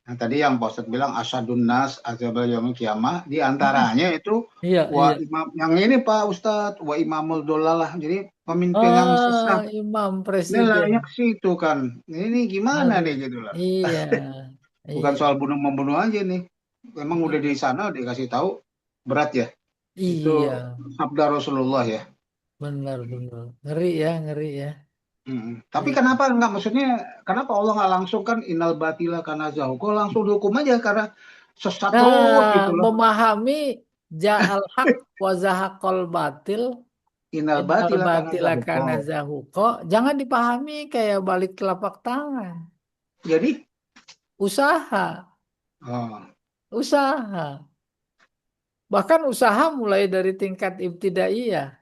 Yang tadi yang Pak Ustadz bilang asyadun nas azabal yaumil kiamah, di Hmm, antaranya itu iya, wa iya. imam yang ini Pak Ustadz wa imamul dolalah. Jadi pemimpin yang Oh, sesat. imam Ini larinya presiden. ke situ kan. Ini gimana Aduh, nih gitu loh. iya, Bukan iya, soal bunuh membunuh aja nih. Memang udah di sana dikasih tahu berat ya. Itu iya, sabda Rasulullah ya. benar, benar. Ngeri ya, ngeri ya. Mm. Tapi Iya. kenapa nggak maksudnya kenapa Allah nggak langsung kan innal batila kana zahuq. Kok langsung dihukum aja karena sesat terus gitu Nah, loh. memahami ja'al haq wa zahaqal batil Innal innal batila kana batila zahuq. kana zahuqa jangan dipahami kayak balik telapak tangan. Jadi Usaha, oh, usaha. Bahkan usaha mulai dari tingkat ibtidaiyah,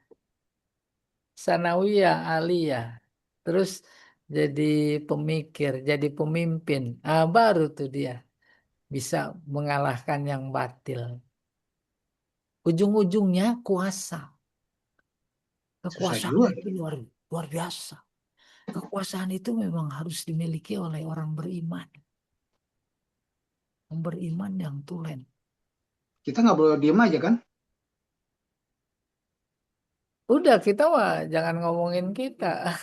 sanawiyah, aliyah. Terus jadi pemikir, jadi pemimpin. Ah, baru tuh dia bisa mengalahkan yang batil. Ujung-ujungnya kuasa. susah Kekuasaan juga. itu luar luar biasa. Kekuasaan itu memang harus dimiliki oleh orang beriman. Yang beriman yang tulen. Kita nggak boleh diem aja kan? Udah kita mah jangan ngomongin kita.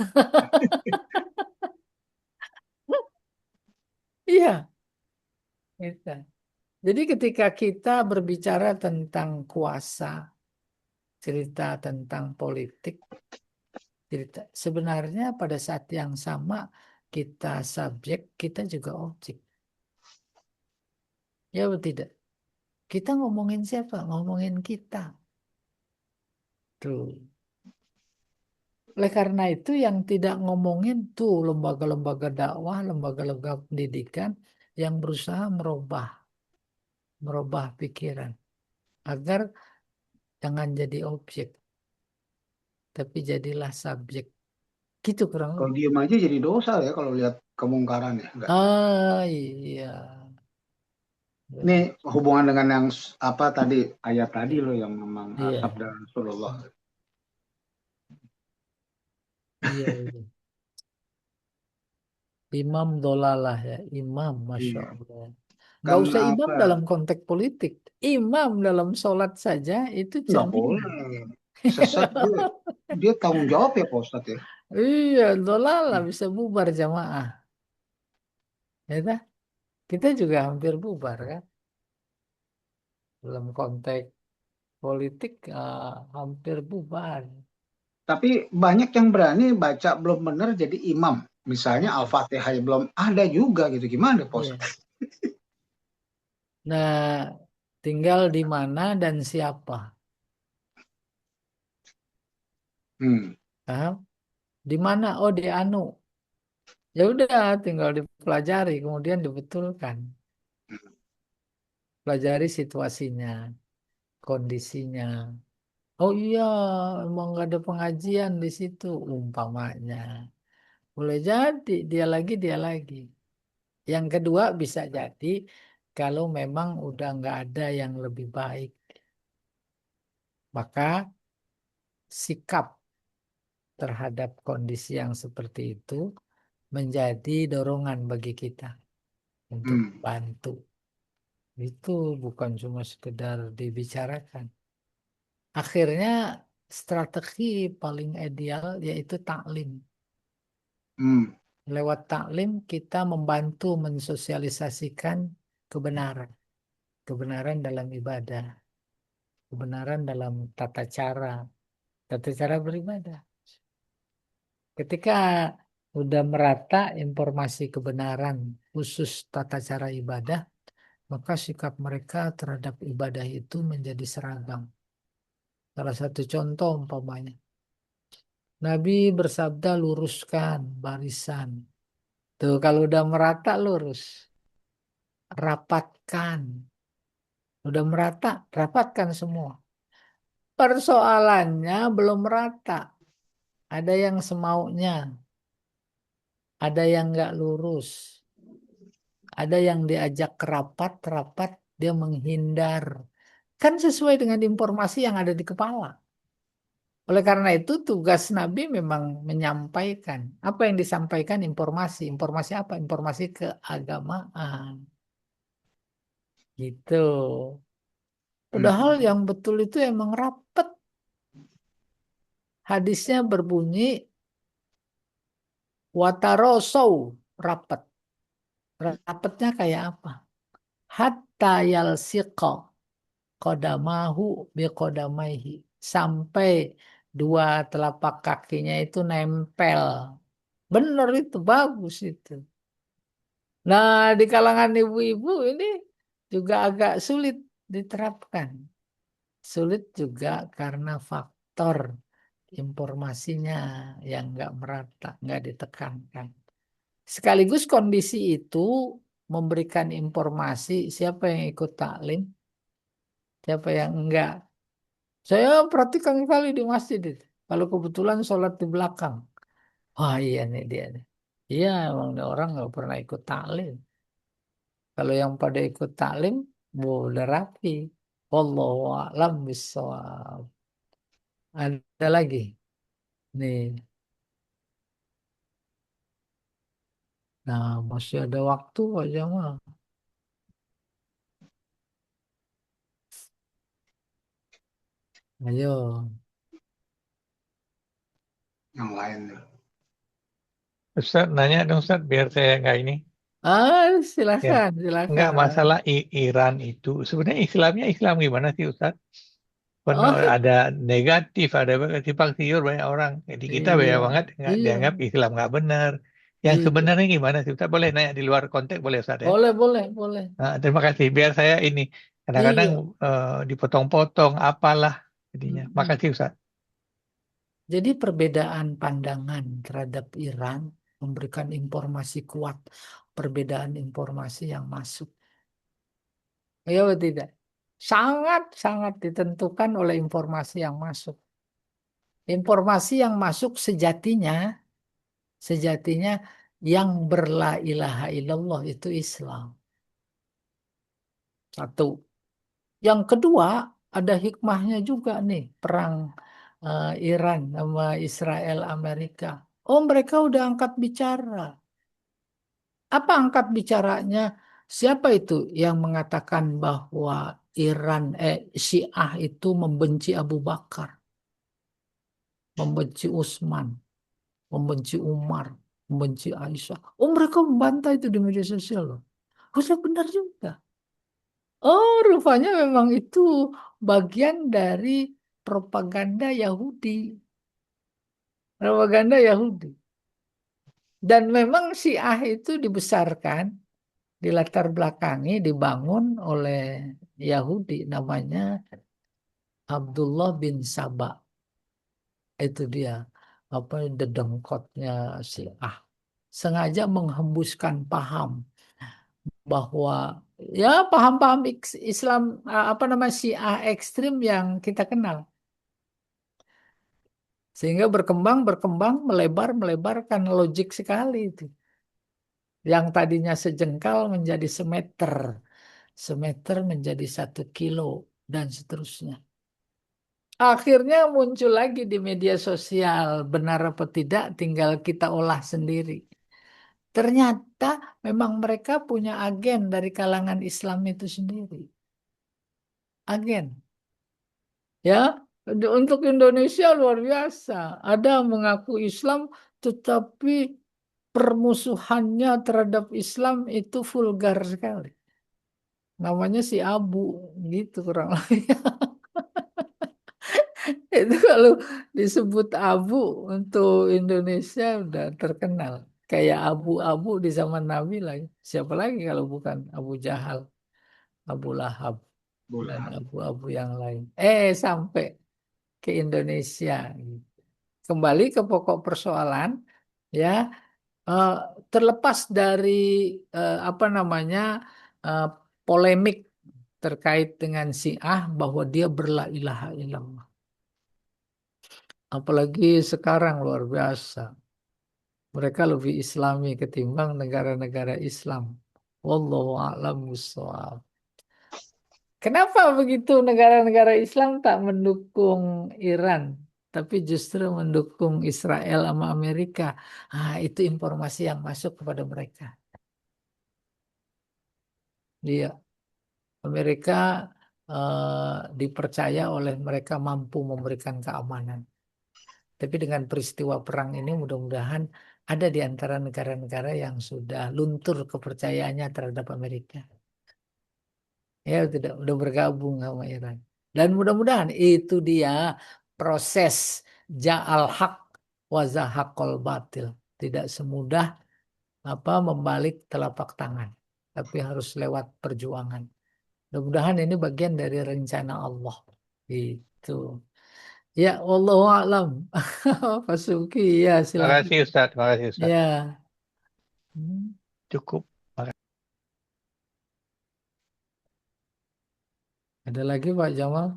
Iya, kita. Jadi ketika kita berbicara tentang kuasa, cerita tentang politik, cerita sebenarnya pada saat yang sama kita subjek, kita juga objek. Ya atau tidak? Kita ngomongin siapa? Ngomongin kita. Tuh. Oleh karena itu yang tidak ngomongin tuh lembaga-lembaga dakwah, lembaga-lembaga pendidikan yang berusaha merubah pikiran agar jangan jadi objek, tapi jadilah subjek. Gitu kurang Kalau lebih. diem aja jadi dosa ya kalau lihat kemungkaran ya. Enggak. Ah, iya. Ini Betul. hubungan dengan yang apa tadi ayat tadi loh yang memang Iya, sabda Rasulullah. iya, iya. Imam dolalah ya, imam, masya Iya. Allah. Nggak Kan usah imam apa? dalam konteks politik, imam dalam sholat saja itu Nggak jaminan. boleh. Sesat dia tanggung jawab ya Pak Ustadz ya. Iya, dolalah bisa bubar jamaah. Ya dah, kita juga hampir bubar kan dalam konteks politik, hampir bubar. Tapi banyak yang berani baca belum benar jadi imam. Misalnya Hmm, Al-Fatihah belum ada juga gitu. Gimana Pak iya. Ustadz? Nah, tinggal di mana dan siapa. Hmm. Paham? Di mana? Oh, di anu. Ya udah, tinggal dipelajari, kemudian dibetulkan. Pelajari situasinya, kondisinya. Oh iya, emang nggak ada pengajian di situ, umpamanya. Boleh jadi dia lagi, dia lagi. Yang kedua bisa jadi kalau memang udah nggak ada yang lebih baik, maka sikap terhadap kondisi yang seperti itu menjadi dorongan bagi kita untuk Hmm. bantu. Itu bukan cuma sekedar dibicarakan. Akhirnya strategi paling ideal yaitu taklim. Hmm. Lewat taklim kita membantu mensosialisasikan kebenaran. Kebenaran dalam ibadah. Kebenaran dalam tata cara beribadah. Ketika udah merata informasi kebenaran khusus tata cara ibadah, maka sikap mereka terhadap ibadah itu menjadi seragam. Salah satu contoh umpamanya, Nabi bersabda luruskan barisan. Tuh kalau udah merata lurus, rapatkan. Udah merata, rapatkan semua. Persoalannya belum merata. Ada yang semaunya, ada yang nggak lurus, ada yang diajak rapat, dia menghindar. Kan sesuai dengan informasi yang ada di kepala. Oleh karena itu tugas Nabi memang menyampaikan. Apa yang disampaikan informasi. Informasi apa? Informasi keagamaan. Gitu. Padahal Hmm. yang betul itu emang rapet. Hadisnya berbunyi watarosau rapet. Rapetnya kayak apa? Hatta yalsiqa qadamahu biqadamaihi. Sampai dua telapak kakinya itu nempel. Bener itu, bagus itu. Nah, di kalangan ibu-ibu ini juga agak sulit diterapkan. Sulit juga karena faktor informasinya yang nggak merata, nggak ditekankan. Sekaligus kondisi itu memberikan informasi siapa yang ikut taklim, siapa yang enggak. Saya perhatikan kali di masjid itu. Kalau kebetulan sholat di belakang. Wah iya nih dia nih. Iya emang nih orang nggak pernah ikut taklim. Kalau yang pada ikut taklim, udah rapi. Wallahu a'lam bishawab. Ada lagi. Nih. Nah, masih ada waktu aja mah. Ayo. Yang lain. Ustaz nanya dong Ustaz biar saya nggak ini. Ya, Silakan, nggak silakan. masalah Iran itu. Sebenarnya Islamnya Islam gimana sih Ustaz? Penuh, Oh, ada negatif, ada simpang siur banyak orang. Jadi kita banyak iya, banget nggak iya, dianggap Islam nggak benar. Yang iya. sebenarnya gimana sih Ustaz? Boleh nanya di luar konteks boleh Ustaz ya? Boleh, boleh, boleh. Nah, terima kasih. Biar saya ini kadang-kadang Iya. dipotong-potong apalah jadinya. Mm-mm. Makasih Ustaz. Jadi perbedaan pandangan terhadap Iran memberikan informasi kuat, perbedaan informasi yang masuk. Ya atau tidak? Sangat-sangat ditentukan oleh informasi yang masuk. Informasi yang masuk sejatinya Sejatinya yang berla ilaha illallah itu Islam. Satu. Yang kedua, ada hikmahnya juga nih, perang Iran sama Israel Amerika. Oh, mereka udah angkat bicara. Apa angkat bicaranya? Siapa itu yang mengatakan bahwa Syiah itu membenci Abu Bakar, membenci Utsman, membenci Umar, membenci Aisyah. Oh, mereka membantah itu di media sosial loh. Oh, ya benar juga. Oh, rupanya memang itu bagian dari propaganda Yahudi. Propaganda Yahudi. Dan memang Syiah itu dibesarkan, dilatar belakangi, dibangun oleh Yahudi namanya Abdullah bin Saba. Itu dia apa dedengkotnya Syiah. Sengaja menghembuskan paham bahwa ya paham-paham Islam apa namanya Syiah ekstrim yang kita kenal. Sehingga berkembang, melebar kan logik sekali itu. Yang tadinya sejengkal menjadi semeter, semeter menjadi 1 kilo, dan seterusnya. Akhirnya muncul lagi di media sosial, benar apa tidak tinggal kita olah sendiri. Ternyata memang mereka punya agen dari kalangan Islam itu sendiri. Agen. Ya, untuk Indonesia luar biasa. Ada mengaku Islam, tetapi permusuhannya terhadap Islam itu vulgar sekali. Namanya si Abu, gitu kurang lebih. Itu kalau disebut Abu untuk Indonesia udah terkenal. Kayak abu-abu di zaman Nabi lagi. Siapa lagi kalau bukan Abu Jahal, Abu Lahab, dan Bola. abu-abu yang lain. Sampai ke Indonesia. Kembali ke pokok persoalan, ya, eh, terlepas dari apa namanya eh, polemik terkait dengan Syiah bahwa dia berla ilaha illallah. Apalagi sekarang luar biasa. Mereka lebih Islami ketimbang negara-negara Islam. Wallahu a'lam bishawab. Kenapa begitu negara-negara Islam tak mendukung Iran, tapi justru mendukung Israel sama Amerika? Itu informasi yang masuk kepada mereka. Dia Amerika dipercaya oleh mereka mampu memberikan keamanan. Tapi dengan peristiwa perang ini mudah-mudahan ada di antara negara-negara yang sudah luntur kepercayaannya terhadap Amerika. Ya tidak udah bergabung sama Iran. Dan mudah-mudahan itu dia proses ja'al haq wa zahaqal batil. Tidak semudah membalik telapak tangan, tapi harus lewat perjuangan. Mudah-mudahan ini bagian dari rencana Allah. Itu. Ya, wallahu a'lam. Pak Suki, ya Terima silakan. kasih Ustadz, terima kasih Ustadz. Ya. Hmm. Cukup. Ada lagi Pak Jamal?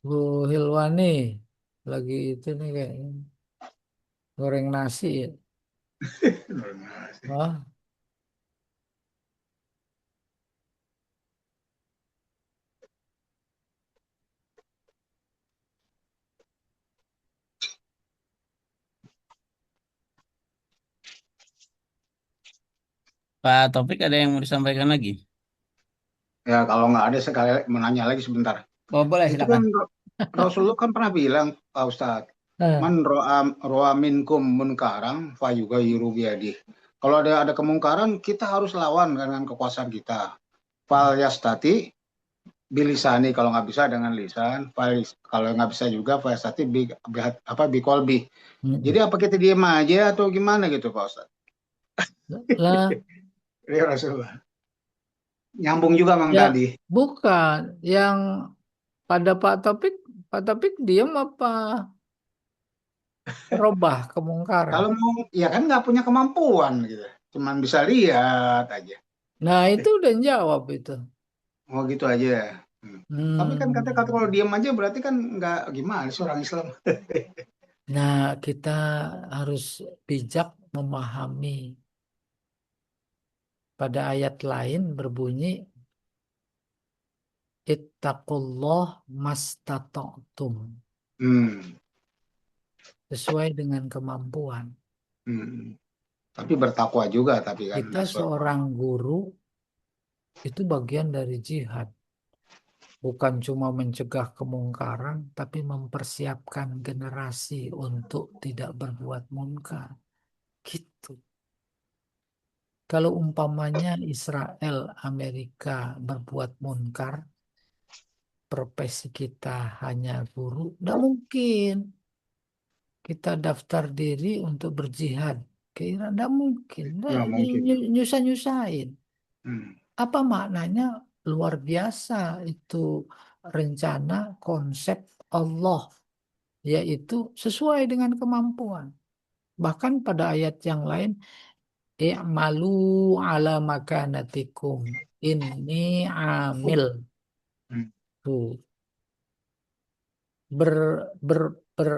Bu Hilwani lagi itu nih kayaknya goreng nasi ya. Wah, Pak Topik ada yang mau disampaikan lagi? Ya kalau nggak ada sekali menanya lagi sebentar. Oh, boleh Itu silakan. kan Rasulullah kan pernah bilang, Pak Ustadz, nah, man ro'a minkum munkaran fayughayyiru biyadih. Kalau ada kemungkaran, kita harus lawan dengan kekuasaan kita. Fal yastati bilisani, kalau nggak bisa dengan lisan, kalau nggak bisa juga fal yastati bikolbi. Jadi apa kita diam aja atau gimana gitu Pak Ustadz? lah, Ya Rasulullah. Nyambung juga Mang ya tadi. bukan yang pada Pak Topik diam apa robah kemungkaran? Kalau mau, ya kan nggak punya kemampuan gitu. Cuman bisa lihat aja. Nah, itu udah jawab itu. Oh gitu aja ya. Hmm. Tapi kan kata kalau Hmm. diam aja berarti kan nggak gimana sih orang Islam. Nah, kita harus bijak memahami. Pada ayat lain berbunyi, Ittaqullah mastata'tum. Hmm. Sesuai dengan kemampuan. Hmm. Tapi bertakwa juga tapi kan Kita nggak suruh. seorang guru itu bagian dari jihad. Bukan cuma mencegah kemungkaran, tapi mempersiapkan generasi untuk tidak berbuat munkar. Gitu. Kalau umpamanya Israel, Amerika berbuat munkar, profesi kita hanya guru, tidak mungkin kita daftar diri untuk berjihad. Kira tidak mungkin. Nah, Nggak mungkin. nyusah-nyusahin. Hmm. Apa maknanya? Luar biasa itu rencana konsep Allah, yaitu sesuai dengan kemampuan. Bahkan pada ayat yang lain, i'malu ala makanatikum, inni amil. Hmm. Tuh, ber, ber, ber,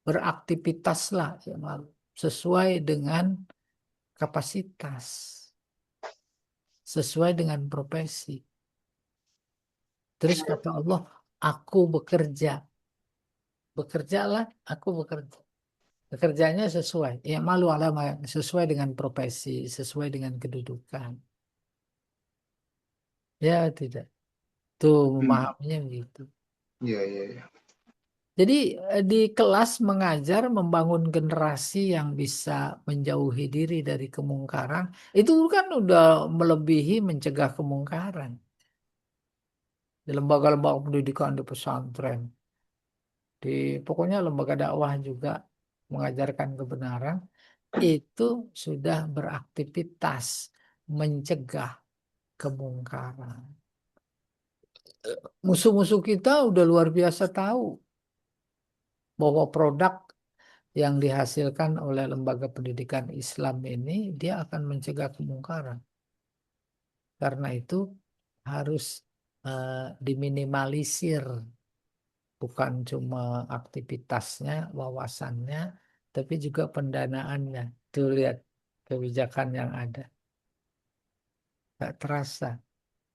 beraktivitaslah ya, sesuai dengan kapasitas, sesuai dengan profesi. Terus kata Allah, aku bekerja. Bekerjalah, aku bekerja. Bekerjanya sesuai. Ya malu alama, sesuai dengan profesi, sesuai dengan kedudukan. Ya tidak. Tuh Hmm. memahaminya begitu. Iya, iya, iya. Jadi di kelas mengajar membangun generasi yang bisa menjauhi diri dari kemungkaran, itu kan udah melebihi mencegah kemungkaran. Di lembaga-lembaga pendidikan di pesantren, di pokoknya lembaga dakwah juga mengajarkan kebenaran, itu sudah beraktivitas mencegah kemungkaran. Musuh-musuh kita udah luar biasa tahu bahwa produk yang dihasilkan oleh lembaga pendidikan Islam ini dia akan mencegah kemungkaran. Karena itu harus eh, diminimalisir, bukan cuma aktivitasnya, wawasannya, tapi juga pendanaannya. Tuh lihat kebijakan yang ada. Tak terasa.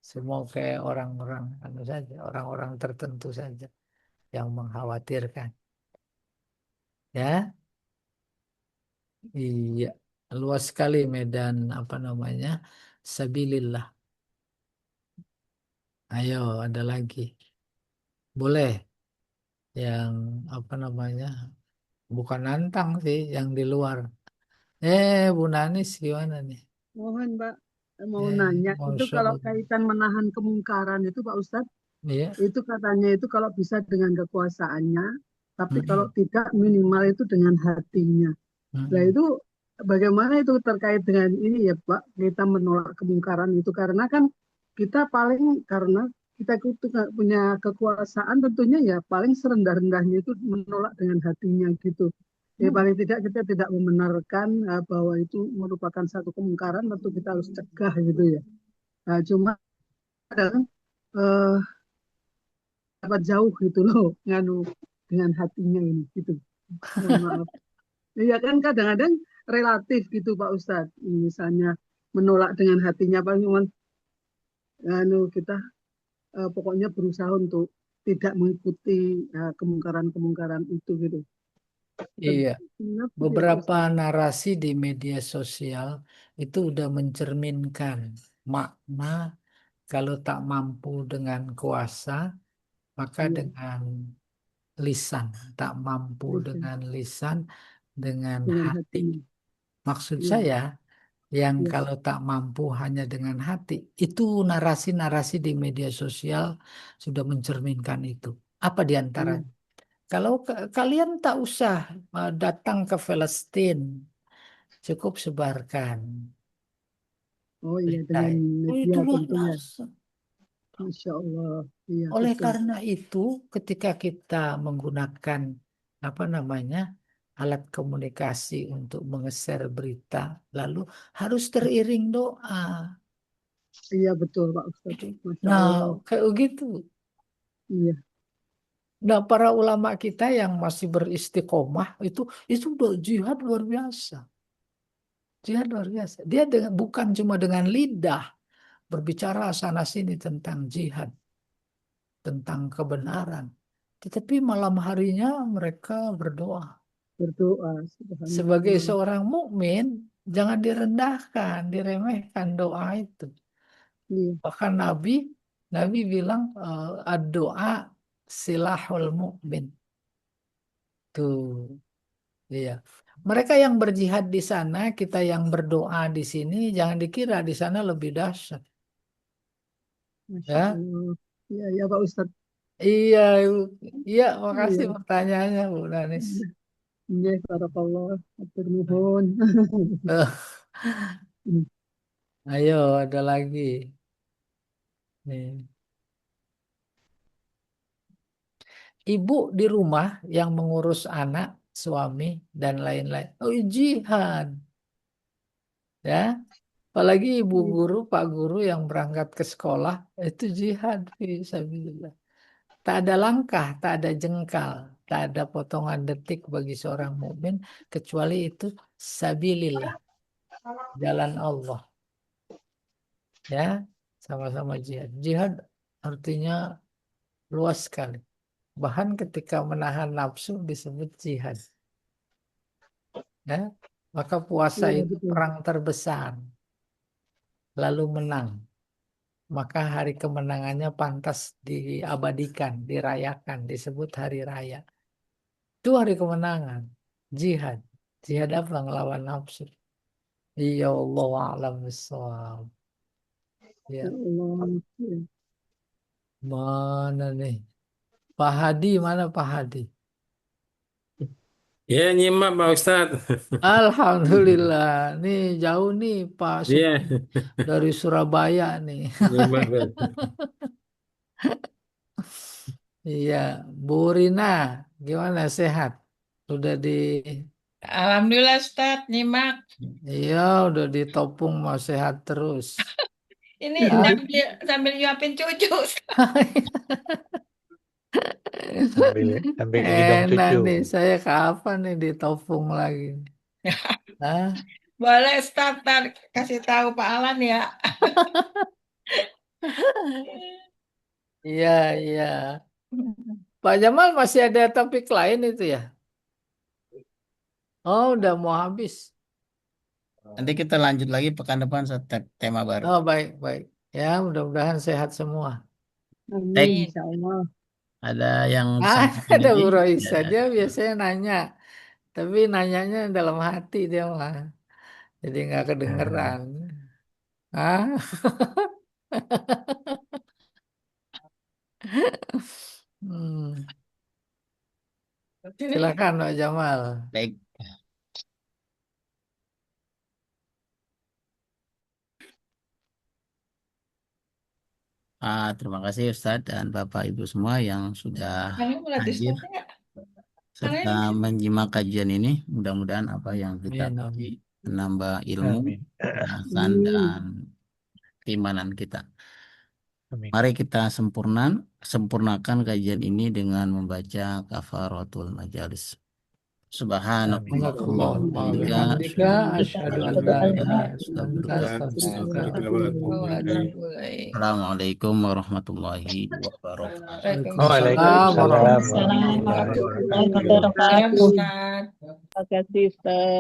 Semua kayak orang-orang anu saja, orang-orang tertentu saja yang mengkhawatirkan. Ya, iya, luas sekali medan apa namanya? Sabilillah. Ayo, ada lagi. Boleh yang apa namanya? Bukan nantang sih, yang di luar. Bu Nanis gimana nih? Mohon Mbak, mau nanya, itu Masya kalau Allah. kaitan menahan kemungkaran itu Pak Ustadz, Iya. itu katanya itu kalau bisa dengan kekuasaannya, tapi kalau Mm-mm. tidak minimal itu dengan hatinya. Nah Mm-mm. itu bagaimana itu terkait dengan ini ya Pak, kita menolak kemungkaran itu karena kan kita paling karena kita itu nggak punya kekuasaan tentunya ya paling serendah-rendahnya itu menolak dengan hatinya gitu. Ya paling tidak kita tidak membenarkan bahwa itu merupakan satu kemungkaran tentu kita harus cegah gitu ya. Nah, cuma kadang eh, dapat jauh gitu loh nganu dengan hatinya ini gitu. Mohon maaf. Iya kan kadang-kadang relatif gitu Pak Ustadz. Misalnya menolak dengan hatinya paling cuma anu kita pokoknya berusaha untuk tidak mengikuti kemungkaran-kemungkaran itu gitu. Iya. Benar gitu ya Pak Beberapa Ustadz. narasi di media sosial itu udah mencerminkan makna kalau tak mampu dengan kuasa, maka Iya, dengan lisan. Tak mampu bisa dengan lisan, dengan dengan hati. hatinya. Maksud Iya, saya, yang iya. kalau tak mampu hanya dengan hati, itu narasi-narasi di media sosial sudah mencerminkan itu. Apa di Iya. antaranya? Kalau kalian tak usah datang ke Palestina, cukup sebarkan Oh iya berita. dengan Oh, media itu luar tentunya. biasa. Masya Allah. Iya Oleh betul. karena itu, ketika kita menggunakan apa namanya alat komunikasi untuk mengeser berita, lalu harus teriring doa. Iya betul Pak Ustadz. Masya Nah, Allah. kayak begitu. Iya. Nah, para ulama kita yang masih beristiqomah itu udah jihad luar biasa. Jihad luar biasa. Dia bukan cuma dengan lidah berbicara sana sini tentang jihad, tentang kebenaran. Tetapi malam harinya mereka berdoa. Berdoa. Sebagai Subhanallah. seorang mukmin, jangan direndahkan, diremehkan doa itu. Iya. Bahkan Nabi bilang doa silahul mukmin. Tuh, iya. Mereka yang berjihad di sana, kita yang berdoa di sini, jangan dikira di sana lebih dahsyat. Masya Ya, Allah. Iya, ya Pak Ustadz. iya, iya. Makasih Iya. pertanyaannya, Bu Danis. Iya, barakallah. Hatur nuhun. Ayo, ada lagi. Nih. Ibu di rumah yang mengurus anak, suami, dan lain-lain. Oh, jihad. Ya, apalagi ibu guru, pak guru yang berangkat ke sekolah, itu jihad fisabilillah. Tak ada langkah, tak ada jengkal, tak ada potongan detik bagi seorang mukmin kecuali itu sabilillah, jalan Allah. Ya, sama-sama jihad. Jihad artinya luas sekali. Bahkan ketika menahan nafsu disebut jihad. Ya, maka puasa Iya, itu betul. perang terbesar, lalu menang. Maka hari kemenangannya pantas diabadikan, dirayakan, disebut hari raya. Itu hari kemenangan, jihad. Jihad apa? Ngelawan nafsu. Ya Allah a'lam bishawab. Ya, Ya Allah. Iya. mana nih? Pak Hadi, mana Pak Hadi? Ya, nyimak Pak Ustadz. Alhamdulillah. Nih jauh nih Pak Iya, dari Surabaya nih. nyimak Pak. Iya, Bu Rina, gimana sehat? Udah Alhamdulillah Ustaz, nyimak. iya, udah ditopung mau sehat terus. Ini Ah, sambil nyuapin cucu. sambil ngidam enak cucu. nih, saya kapan nih ditopung lagi? Hah? Boleh Ustaz, ntar kasih tahu Pak Alan ya. Iya, iya. Pak Jamal masih ada topik lain itu ya? Oh, udah mau habis. Nanti kita lanjut lagi pekan depan tema baru. Oh, baik, baik. Ya, mudah-mudahan sehat semua. Amin. Baik, Insya Allah. ada yang Ah, disampaikan ada lagi? Bu Roisa, dia biasanya nanya. Tapi nanyanya dalam hati dia mah. Jadi nggak kedengeran. Ah, hmm. Silakan Pak Jamal. Baik. Terima kasih Ustadz dan Bapak Ibu semua yang sudah Kalian mulai hadir diskusi nggak? serta menyimak kajian ini. Mudah-mudahan apa yang kita Amin, kaji amin. menambah ilmu, Amin. pembahasan, Amin. dan keimanan kita. Amin. Mari kita sempurnakan kajian ini dengan membaca kafaratul majalis. Subhanallah Allahumma bihamdika, bihamdika asyhadu an la ilaha illa anta astaghfiruka wa atubu ilaik. Assalamualaikum warahmatullahi wabarakatuh. Waalaikumsalam Waalaikumsalam warahmatullahi warahmatullahi wabarakatuh. wabarakatuh. Waalaikumsalam Ustaz. Terima kasih Ustaz.